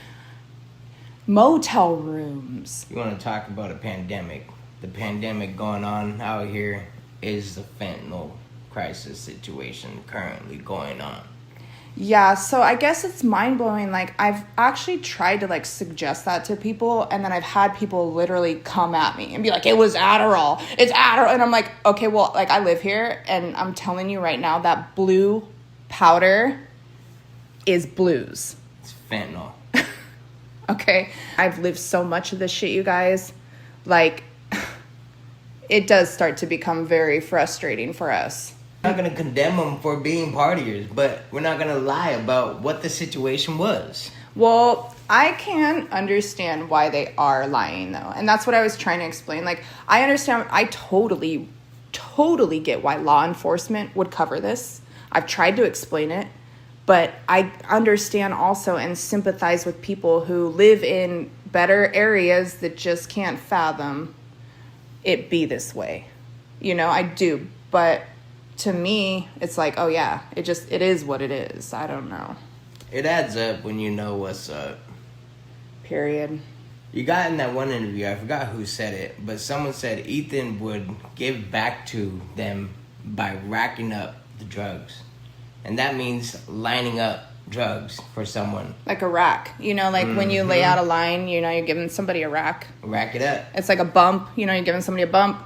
motel rooms. You want to talk about a pandemic? The pandemic going on out here is the fentanyl crisis situation currently going on. Yeah, so I guess it's mind-blowing. Like, I've actually tried to, suggest that to people, and then I've had people literally come at me and be like, it was Adderall. It's Adderall. And I'm like, okay, well, I live here, and I'm telling you right now that blue powder is blues. It's fentanyl. Okay? I've lived so much of this shit, you guys. It does start to become very frustrating for us. We're not going to condemn them for being partiers, but we're not going to lie about what the situation was. Well, I can understand why they are lying, though. And that's what I was trying to explain. I understand. I totally get why law enforcement would cover this. I've tried to explain it. But I understand also and sympathize with people who live in better areas that just can't fathom it be this way. I do. But to me, it's like, oh yeah, it is what it is. I don't know. It adds up when you know what's up. Period. You got in that one interview, I forgot who said it, but someone said Ethan would give back to them by racking up the drugs. And that means lining up drugs for someone. Like a rack. You know, like when you lay out a line, you know, you're giving somebody a rack. Rack it up. It's like a bump, you know, you're giving somebody a bump.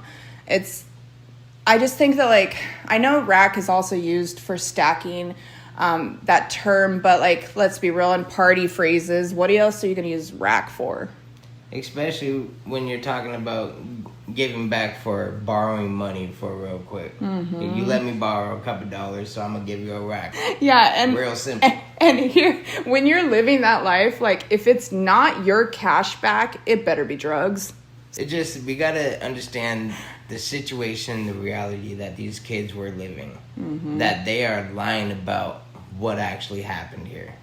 I just think that, like, I know rack is also used for stacking, that term, but, like, let's be real, in party phrases, what else are you going to use rack for? Especially when you're talking about giving back for borrowing money for real quick. If you let me borrow a couple dollars, so I'm going to give you a rack. Yeah, and real simple. And here, when you're living that life, like, if it's not your cash back, it better be drugs. We got to understand the situation, the reality that these kids were living. That they are lying about what actually happened here.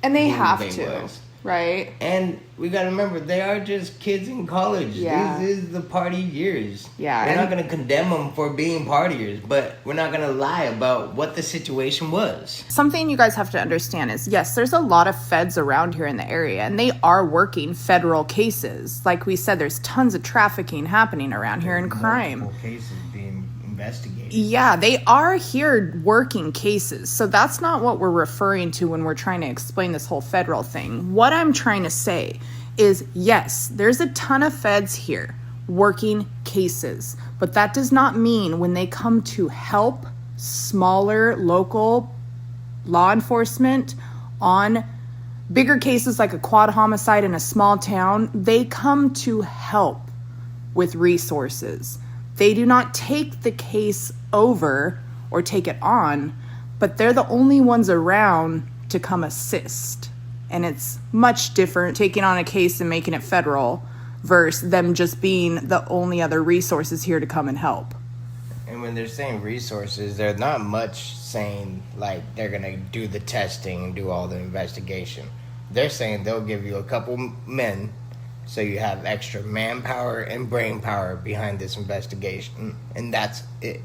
And they have to. Right. And we got to remember, they are just kids in college. Yeah. This is the party years. Yeah. We're not going to condemn them for being partiers, but we're not going to lie about what the situation was. Something you guys have to understand is, yes, there's a lot of feds around here in the area, and they are working federal cases. Like we said, there's tons of trafficking happening around here and crime. Multiple cases being investigated. Yeah, they are here working cases. So that's not what we're referring to when we're trying to explain this whole federal thing. What I'm trying to say is, yes, there's a ton of feds here working cases, but that does not mean when they come to help smaller local law enforcement on bigger cases like a quad homicide in a small town, they come to help with resources. They do not take the case over or take it on, but they're the only ones around to come assist. And it's much different taking on a case and making it federal versus them just being the only other resources here to come and help. And when they're saying resources, they're not much saying like they're going to do the testing and do all the investigation. They're saying they'll give you a couple men so you have extra manpower and brain power behind this investigation. And that's it.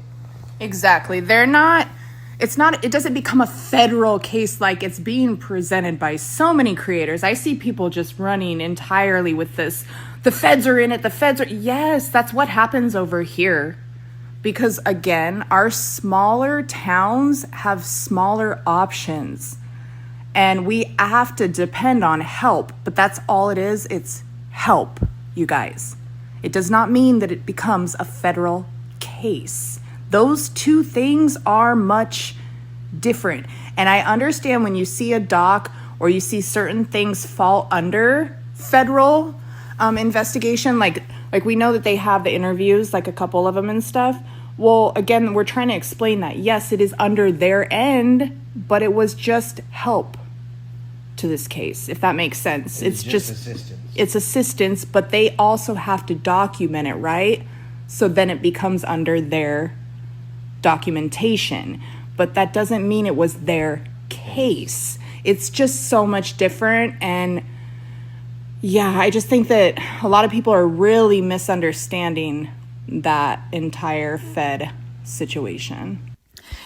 Exactly. It doesn't become a federal case like it's being presented by so many creators. I see people just running entirely with this. The feds are in it. Yes, that's what happens over here. Because again, our smaller towns have smaller options. And we have to depend on help. But that's all it is. It's help, you guys. It does not mean that it becomes a federal case. Those two things are much different. And I understand when you see a doc or you see certain things fall under federal investigation, like we know that they have the interviews, like a couple of them and stuff. Well, again, we're trying to explain that, yes, it is under their end, but it was just help to this case, if that makes sense. It's just assistance. It's assistance, but they also have to document it, right? So then it becomes under their documentation. But that doesn't mean it was their case. It's just so much different. And yeah, I just think that a lot of people are really misunderstanding that entire Fed situation.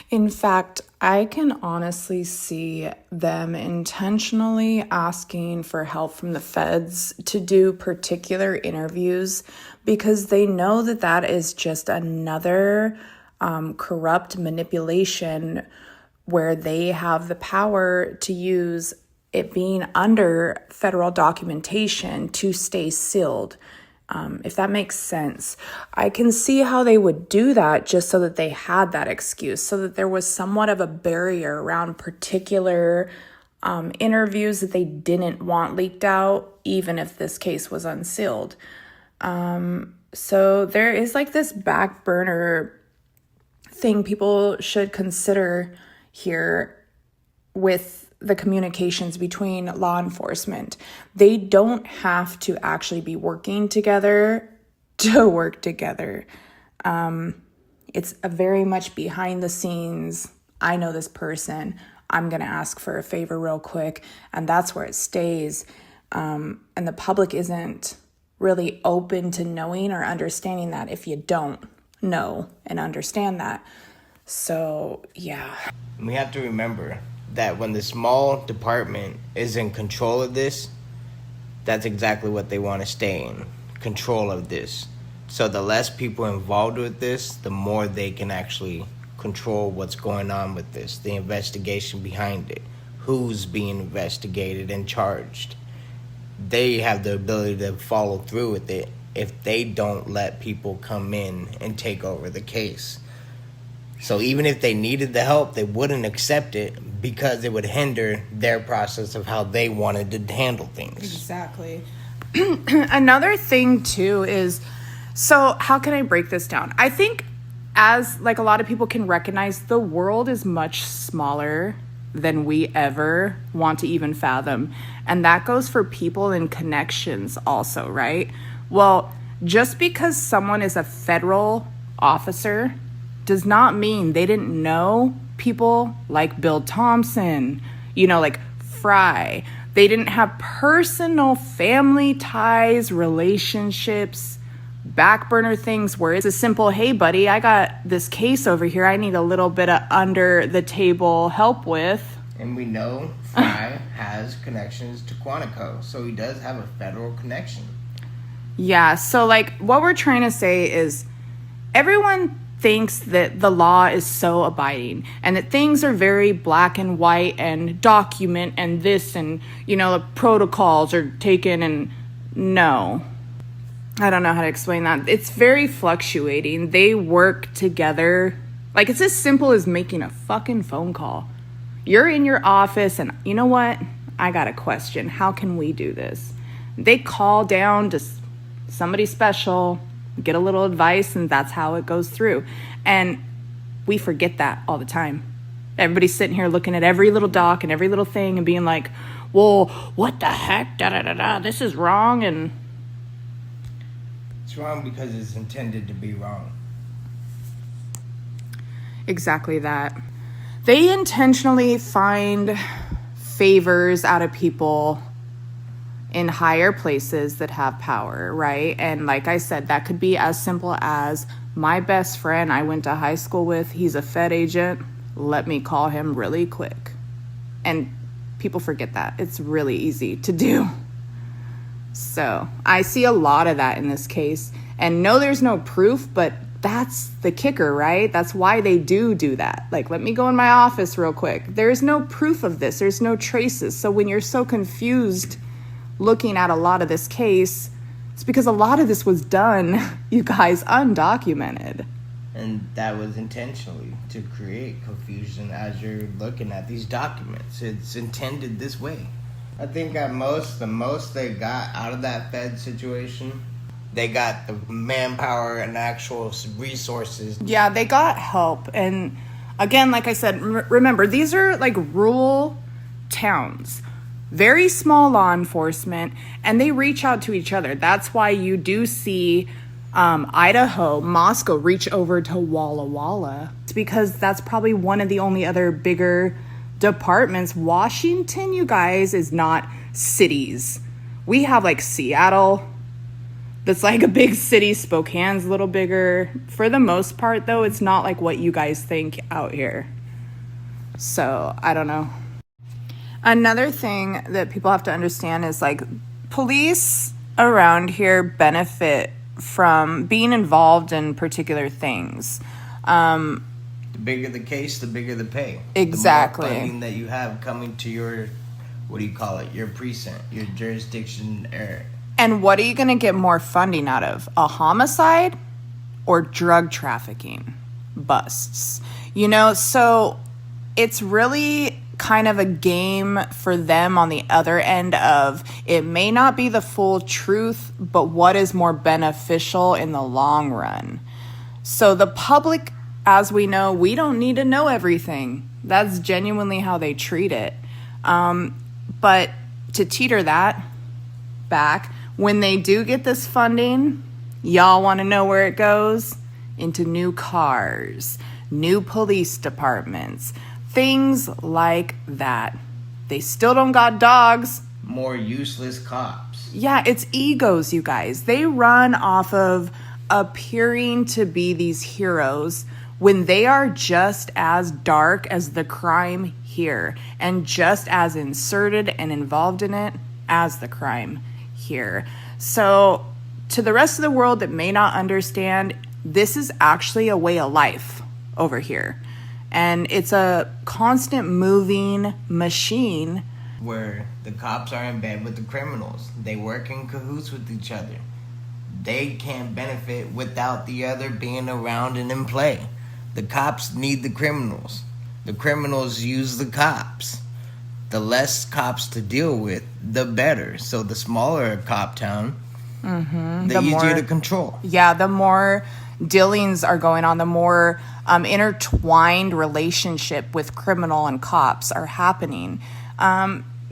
In fact, I can honestly see them intentionally asking for help from the feds to do particular interviews because they know that that is just another corrupt manipulation where they have the power to use it being under federal documentation to stay sealed. If that makes sense. I can see how they would do that just so that they had that excuse, so that there was somewhat of a barrier around particular interviews that they didn't want leaked out, even if this case was unsealed. So there is like this back burner thing people should consider here with the communications between law enforcement. They don't have to actually be working together to work together. It's a very much behind the scenes. I know this person. I'm going to ask for a favor real quick. And that's where it stays. And the public isn't really open to knowing or understanding that if you don't know and understand that. So, yeah. We have to remember that when the small department is in control of this, That's exactly what they want to stay in control of this. So the less people involved with this, the more they can actually control what's going on with this, the investigation behind it, who's being investigated and charged. They have the ability to follow through with it if they don't let people come in and take over the case. So even if they needed the help, they wouldn't accept it because it would hinder their process of how they wanted to handle things. Exactly. Another thing too is, so how can I break this down? I think as like a lot of people can recognize, the world is much smaller than we ever want to even fathom. And that goes for people and connections also, right? Well, just because someone is a federal officer does not mean they didn't know people like Bill Thompson, you know, like Fry. They didn't have personal family ties, relationships, back burner things where it's a simple, hey, buddy, I got this case over here I need a little bit of under the table help with. And we know Fry has connections to Quantico, so he does have a federal connection. Yeah, so like what we're trying to say is everyone thinks that the law is so abiding and that things are very black and white and document and this and, you know, the protocols are taken, and no. I don't know how to explain that. It's very fluctuating. They work together. Like, it's as simple as making a fucking phone call. You're in your office and, you know what? I got a question. How can we do this? They call down to somebody special, get a little advice, and that's how it goes through. And we forget that all the time. Everybody's sitting here looking at every little doc and every little thing and being like, well, what the heck? Da-da-da-da. This is wrong. And it's wrong because it's intended to be wrong. Exactly that. They intentionally find favors out of people in higher places that have power, right? And like I said, that could be as simple as my best friend I went to high school with, he's a Fed agent. Let me call him really quick. And people forget that. It's really easy to do. So I see a lot of that in this case. And no, there's no proof, but that's the kicker, right? That's why they do that. Like, let me go in my office real quick. There's no proof of this. There's no traces. So when you're so confused looking at a lot of this case, it's because a lot of this was done, you guys, undocumented. And that was intentionally to create confusion as you're looking at these documents. It's intended this way. I think at the most they got out of that Fed situation, they got the manpower and actual resources. Yeah, they got help. And again, like I said, remember, these are like rural towns. Very small law enforcement, and they reach out to each other. That's why you do see Idaho, Moscow reach over to Walla Walla. It's because that's probably one of the only other bigger departments. Washington, you guys, is not cities. We have like Seattle, that's like a big city. Spokane's a little bigger. For the most part, though, it's not like what you guys think out here. So, I don't know. Another thing that people have to understand is like police around here benefit from being involved in particular things. The bigger the case, the bigger the pay. Exactly. The more funding that you have coming to your, your precinct, your jurisdiction area. And what are you going to get more funding out of? A homicide or drug trafficking busts? You know, so it's really kind of a game for them on the other end of it may not be the full truth, but what is more beneficial in the long run. So the public, as we know, we don't need to know everything. That's genuinely how they treat it. But to teeter that back, when they do get this funding, y'all want to know where it goes? Into new cars, new police departments, things like that. They still don't got dogs. More useless cops. Yeah, it's egos, you guys. They run off of appearing to be these heroes when they are just as dark as the crime here and just as inserted and involved in it as the crime here. So to the rest of the world that may not understand, this is actually a way of life over here. And it's a constant moving machine where the cops are in bed with the criminals. They work in cahoots with each other. They can't benefit without the other being around and in play. The cops need the criminals. The criminals use the cops. The less cops to deal with, the better. So the smaller a cop town, the easier to control. Yeah, the more dealings are going on, the more intertwined relationship with criminal and cops are happening.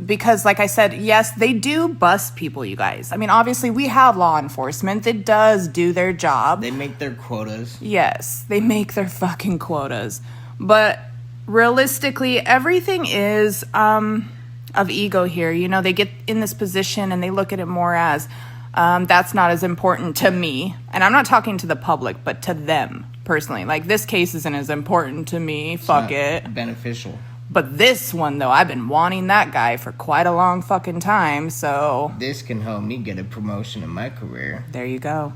Because like I said, yes, they do bust people, you guys. I mean, obviously we have law enforcement that does do their job. They make their quotas. Yes, they make their fucking quotas. But realistically, everything is of ego here. You know, they get in this position and they look at it more as that's not as important to me. And I'm not talking to the public, but to them personally. Like, this case isn't as important to me. Fuck it. Beneficial. But this one, though, I've been wanting that guy for quite a long fucking time, so... This can help me get a promotion in my career. There you go.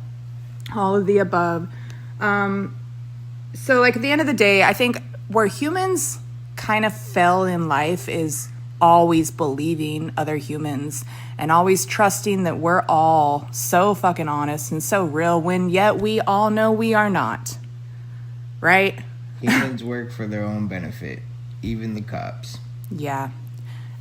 All of the above. So, like, at the end of the day, I think where humans kind of fell in life is always believing other humans and always trusting that we're all so fucking honest and so real when yet we all know we are not. Right? Humans work for their own benefit. Even the cops. Yeah.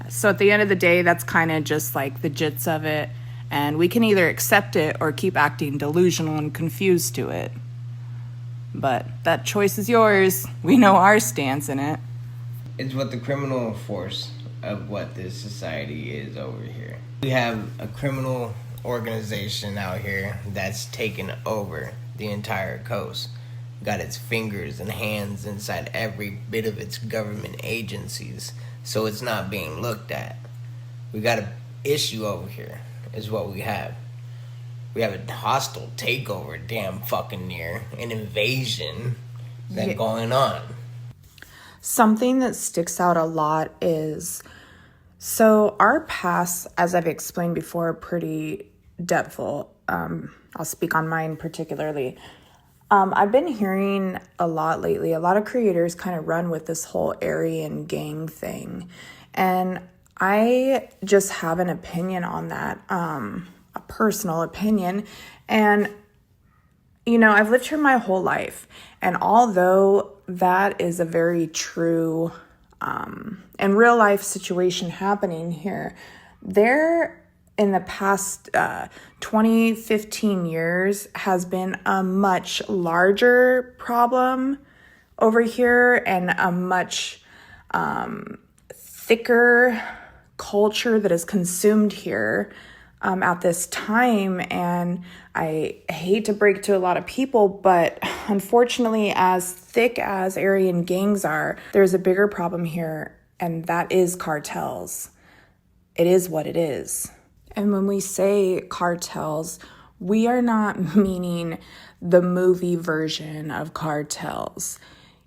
So at the end of the day, that's kind of just like the gist of it. And we can either accept it or keep acting delusional and confused to it. But that choice is yours. We know our stance in it. It's what the criminal force of what this society is over here. We have a criminal organization out here that's taken over the entire coast. Got its fingers and hands inside every bit of its government agencies, so it's not being looked at. We got an issue over here, is what we have. We have a hostile takeover, damn fucking near, an invasion that's going on. Something that sticks out a lot is, so our past, as I've explained before, are pretty depthful. I'll speak on mine particularly. I've been hearing a lot lately. A lot of creators kind of run with this whole Aryan gang thing. And I just have an opinion on that, a personal opinion. And, you know, I've lived here my whole life. And although that is a very true and real life situation happening here, in the past 20, 15 years has been a much larger problem over here and a much thicker culture that is consumed here at this time. And I hate to break to a lot of people, but unfortunately, as thick as Aryan gangs are, there's a bigger problem here, and that is cartels. It is what it is. And when we say cartels, we are not meaning the movie version of cartels.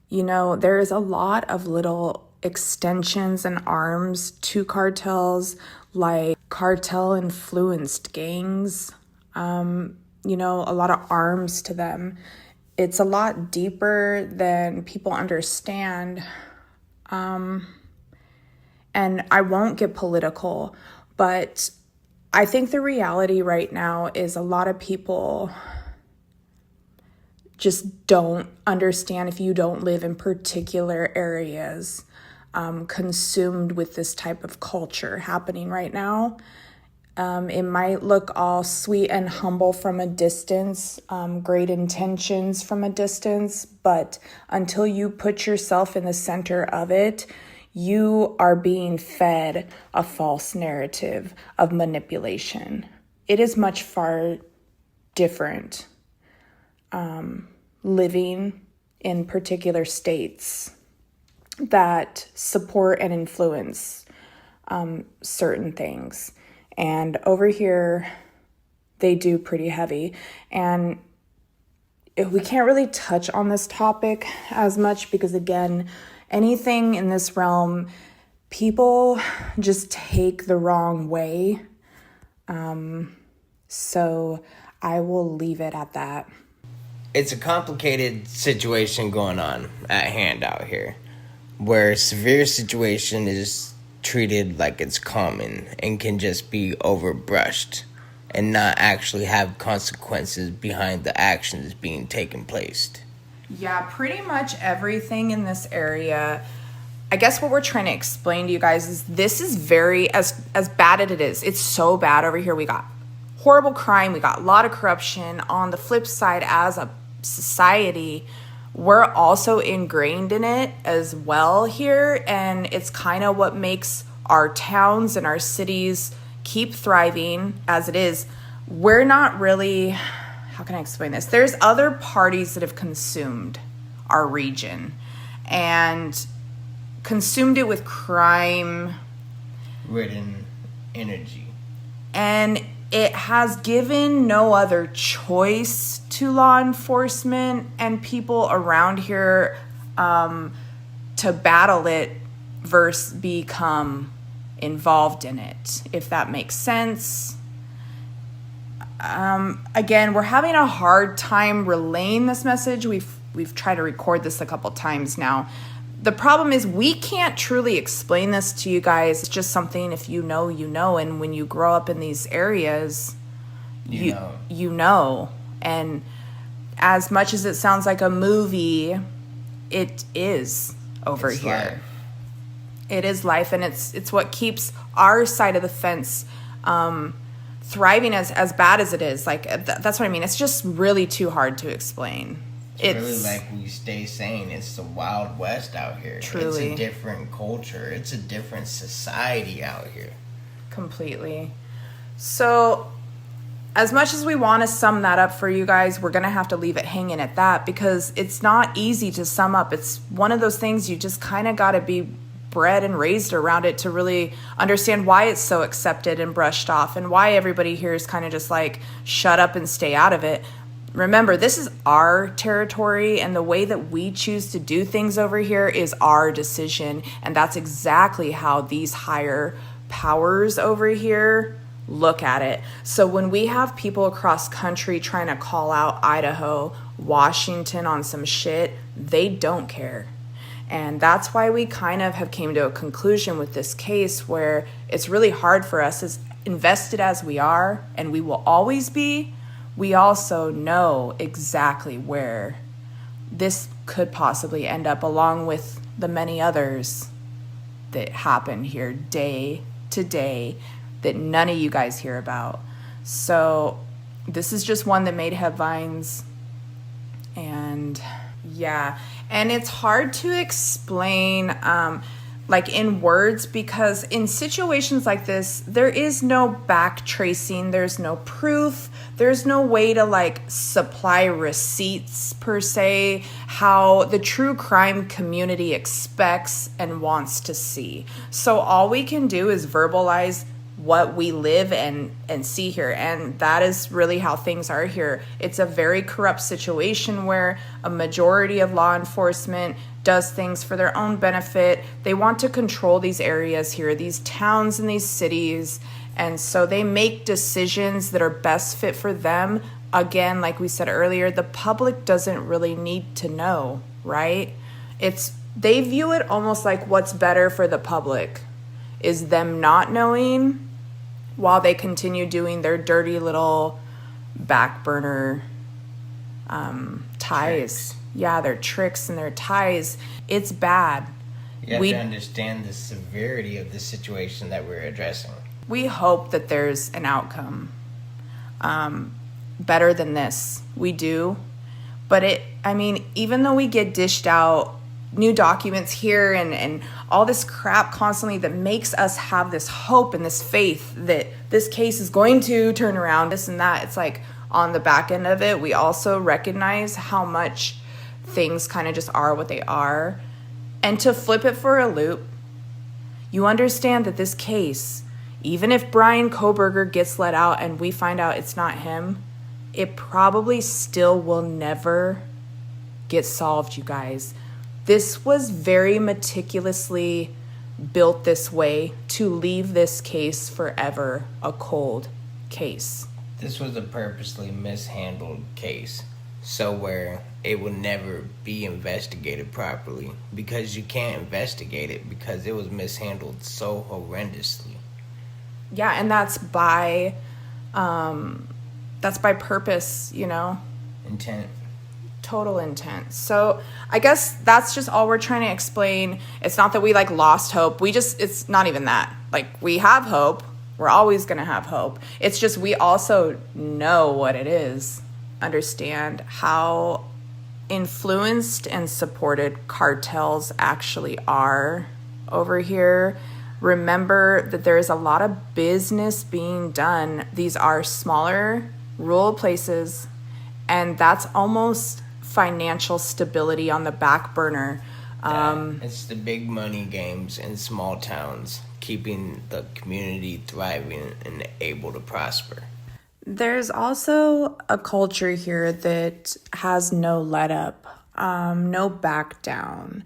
You know, there is a lot of little extensions and arms to cartels, like cartel-influenced gangs, you know, a lot of arms to them. It's a lot deeper than people understand. And I won't get political, but I think the reality right now is a lot of people just don't understand, if you don't live in particular areas consumed with this type of culture happening right now. It might look all sweet and humble from a distance, great intentions from a distance, but until you put yourself in the center of it, you are being fed a false narrative of manipulation. It is much far different living in particular states that support and influence certain things. And over here, they do pretty heavy. And we can't really touch on this topic as much because, again, anything in this realm, people just take the wrong way. So I will leave it at that. It's a complicated situation going on at hand out here, where severe situation is treated like it's common and can just be overbrushed and not actually have consequences behind the actions being taken place. Yeah, pretty much everything in this area. I guess what we're trying to explain to you guys is this is very, as bad as it is, it's so bad over here. We got horrible crime, we got a lot of corruption. On the flip side, as a society, we're also ingrained in it as well here, and it's kind of what makes our towns and our cities keep thriving as it is. We're not really, how can I explain this? There's other parties that have consumed our region and consumed it with crime Ridden energy. And it has given no other choice to law enforcement and people around here to battle it versus become involved in it, if that makes sense. Again, we're having a hard time relaying this message. We've tried to record this a couple times now. The problem is we can't truly explain this to you guys. It's just something, if you know, you know. And when you grow up in these areas, you know. And as much as it sounds like a movie, it is over It's here. life. It is life, and it's what keeps our side of the fence thriving as bad as it is. Like, that's what I mean. It's just really too hard to explain. It's really like we stay saying, it's the Wild West out here. Truly. It's a different culture. It's a different society out here. Completely. So, as much as we want to sum that up for you guys, we're going to have to leave it hanging at that, because it's not easy to sum up. It's one of those things you just kind of got to be bred and raised around it to really understand why it's so accepted and brushed off, and why everybody here is kind of just like, shut up and stay out of it. Remember, this is our territory, and the way that we choose to do things over here is our decision. And that's exactly how these higher powers over here look at it. So when we have people across country trying to call out Idaho, Washington on some shit, they don't care. And that's why we kind of have came to a conclusion with this case, where it's really hard for us, as invested as we are, and we will always be. We also know exactly where this could possibly end up, along with the many others that happen here day to day that none of you guys hear about. So this is just one that made headlines. And yeah, and it's hard to explain like in words, because in situations like this, there is no back tracing, there's no proof, there's no way to like supply receipts per se, how the true crime community expects and wants to see. So all we can do is verbalize what we live and see here, and that is really how things are here. It's a very corrupt situation where a majority of law enforcement does things for their own benefit. They want to control these areas here, these towns and these cities, and so they make decisions that are best fit for them. Again, like we said earlier, the public doesn't really need to know, right? They view it almost like what's better for the public is them not knowing, while they continue doing their dirty little back burner ties. Tricks. Yeah, their tricks and their ties. It's bad. You have to understand the severity of the situation that we're addressing. We hope that there's an outcome better than this. We do. But even though we get dished out new documents here and all this crap constantly that makes us have this hope and this faith that this case is going to turn around, this and that, it's like on the back end of it, we also recognize how much things kind of just are what they are. And to flip it for a loop, you understand that this case, even if Brian Kohberger gets let out and we find out it's not him, it probably still will never get solved, you guys. This was very meticulously built this way to leave this case forever a cold case. This was a purposely mishandled case, so where it will never be investigated properly, because you can't investigate it because it was mishandled so horrendously. Yeah, and that's by purpose, you know? Intent. Total intent. So I guess that's just all we're trying to explain. It's not that we like lost hope. It's not even that. Like, we have hope. We're always going to have hope. It's just we also know what it is, understand how influenced and supported cartels actually are over here. Remember that there is a lot of business being done. These are smaller rural places, and that's almost financial stability on the back burner. It's the big money games in small towns, keeping the community thriving and able to prosper. There's also a culture here that has no let up, no back down,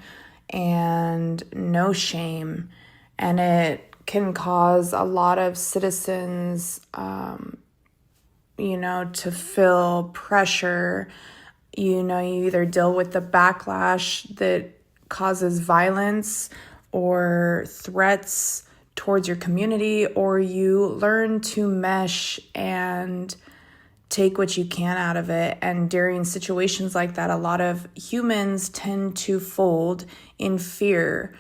and no shame. And it can cause a lot of citizens, to feel pressure. You either deal with the backlash that causes violence or threats towards your community, or you learn to mesh and take what you can out of it. And during situations like that, a lot of humans tend to fold in fear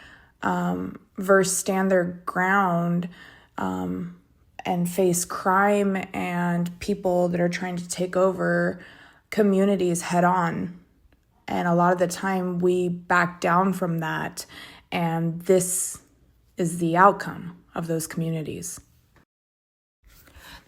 versus stand their ground and face crime and people that are trying to take over communities head on. And a lot of the time we back down from that, and this is the outcome of those communities.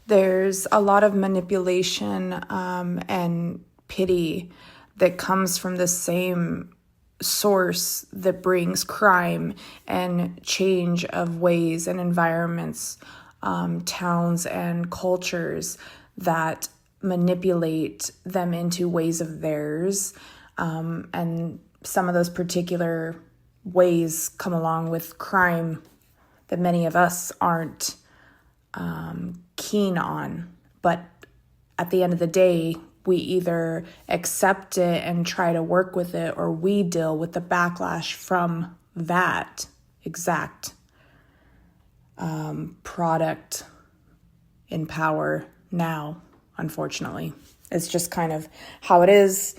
There's a lot of manipulation and pity that comes from the same source that brings crime and change of ways and environments, towns and cultures that manipulate them into ways of theirs. And some of those particular ways come along with crime that many of us aren't keen on. But at the end of the day, we either accept it and try to work with it, or we deal with the backlash from that exact product in power now, unfortunately. It's just kind of how it is.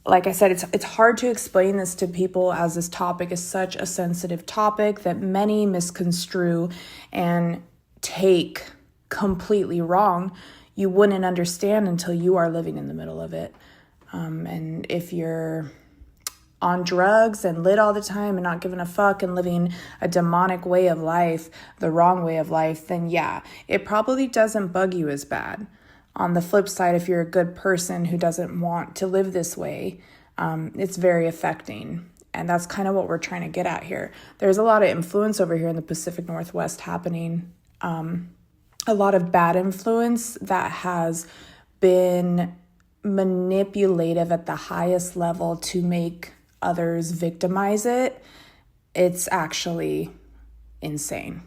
Like I said, it's hard to explain this to people, as this topic is such a sensitive topic that many misconstrue and take completely wrong. You wouldn't understand until you are living in the middle of it. And if you're on drugs and lit all the time and not giving a fuck and living a demonic way of life, the wrong way of life, then yeah, it probably doesn't bug you as bad. On the flip side, if you're a good person who doesn't want to live this way, it's very affecting. And that's kind of what we're trying to get at here. There's a lot of influence over here in the Pacific Northwest happening. A lot of bad influence that has been manipulative at the highest level to make others victimize it. It's actually insane.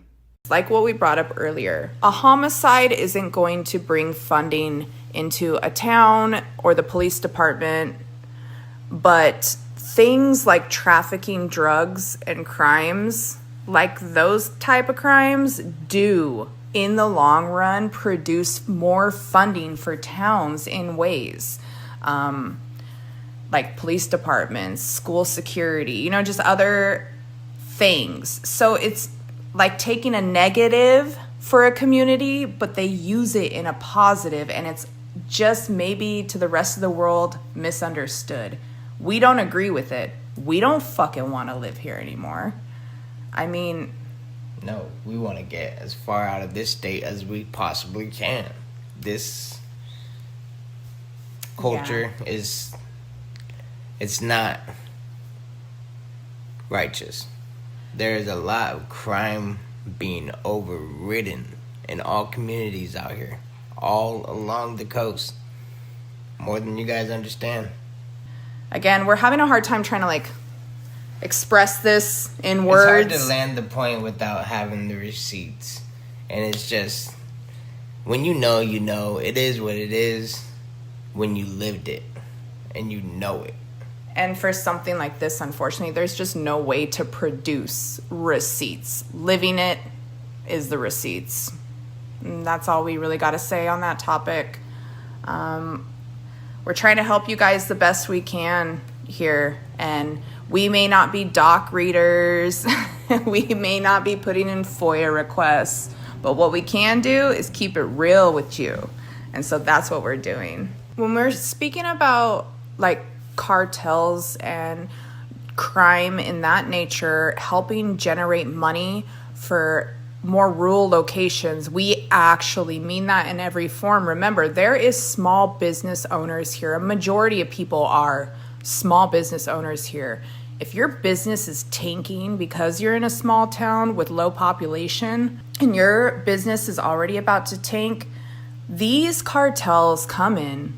Like what we brought up earlier, a homicide isn't going to bring funding into a town or the police department, but things like trafficking drugs and crimes, like those type of crimes, do in the long run produce more funding for towns in ways like police departments, school security, just other things. So it's like taking a negative for a community, but they use it in a positive, and it's just maybe to the rest of the world misunderstood. We don't agree with it. We don't fucking want to live here anymore. I mean, no, we want to get as far out of this state as we possibly can. This culture it's not righteous. There's a lot of crime being overridden in all communities out here, all along the coast, more than you guys understand. Again, we're having a hard time trying to express this in words. It's hard to land the point without having the receipts, and it's just when you know, you know. It is what it is when you lived it and you know it. And for something like this, unfortunately, there's just no way to produce receipts. Living it is the receipts. And that's all we really got to say on that topic. We're trying to help you guys the best we can here. And we may not be doc readers. We may not be putting in FOIA requests. But what we can do is keep it real with you. And so that's what we're doing. When we're speaking about like cartels and crime in that nature, helping generate money for more rural locations, we actually mean that in every form. Remember, there is small business owners here. A majority of people are small business owners here. If your business is tanking because you're in a small town with low population and your business is already about to tank, these cartels come in,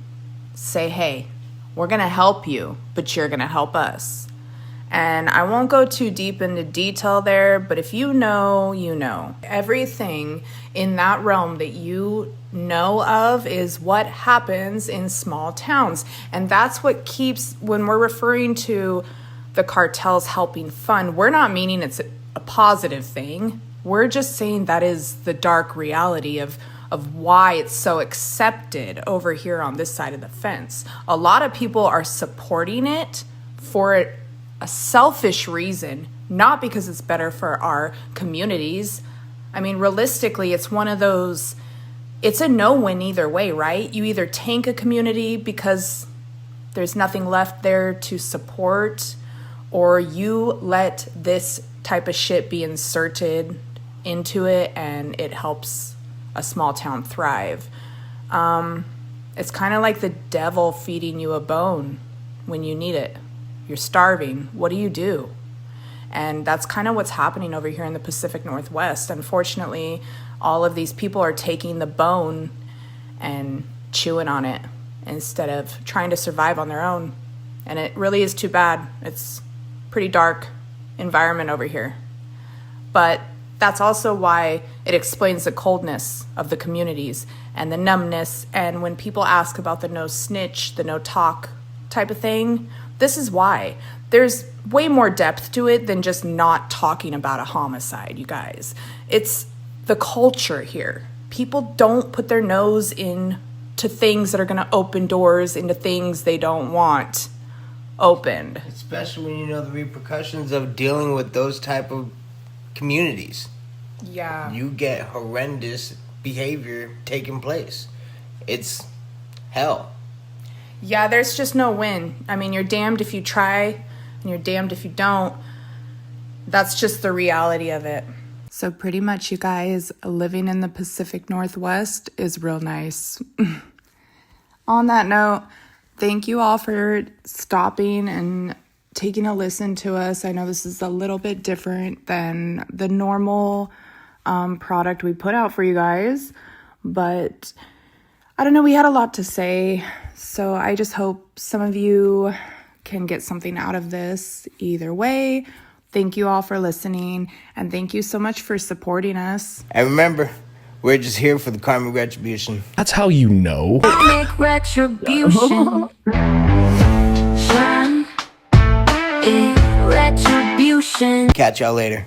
say, hey, we're going to help you, but you're going to help us. And I won't go too deep into detail there, but if you know, you know. Everything in that realm that you know of is what happens in small towns. And that's what keeps, when we're referring to the cartels helping fund, we're not meaning it's a positive thing. We're just saying that is the dark reality of why it's so accepted over here on this side of the fence. A lot of people are supporting it for a selfish reason, not because it's better for our communities. I mean, realistically, it's one of those, it's a no-win either way, right? You either tank a community because there's nothing left there to support, or you let this type of shit be inserted into it and it helps a small town thrive. It's kind of like the devil feeding you a bone when you need it. You're starving. What do? And that's kind of what's happening over here in the Pacific Northwest. Unfortunately, all of these people are taking the bone and chewing on it instead of trying to survive on their own. And it really is too bad. It's pretty dark environment over here. But that's also why it explains the coldness of the communities and the numbness. And when people ask about the no snitch, the no talk type of thing, this is why. There's way more depth to it than just not talking about a homicide, you guys. It's the culture here. People don't put their nose into things that are going to open doors into things they don't want opened. Especially when you know the repercussions of dealing with those type of communities. Yeah. You get horrendous behavior taking place. It's hell. Yeah, there's just no win. I mean, you're damned if you try and you're damned if you don't. That's just the reality of it. So pretty much, you guys, living in the Pacific Northwest is real nice. On that note, thank you all for stopping and taking a listen to us. I know this is a little bit different than the normal product we put out for you guys, but I don't know, we had a lot to say, so I just hope some of you can get something out of this either way. Thank you all for listening, and thank you so much for supporting us. And remember, we're just here for the Karmic Retribution. That's how you know. Karmic Retribution. Retribution. Catch y'all later.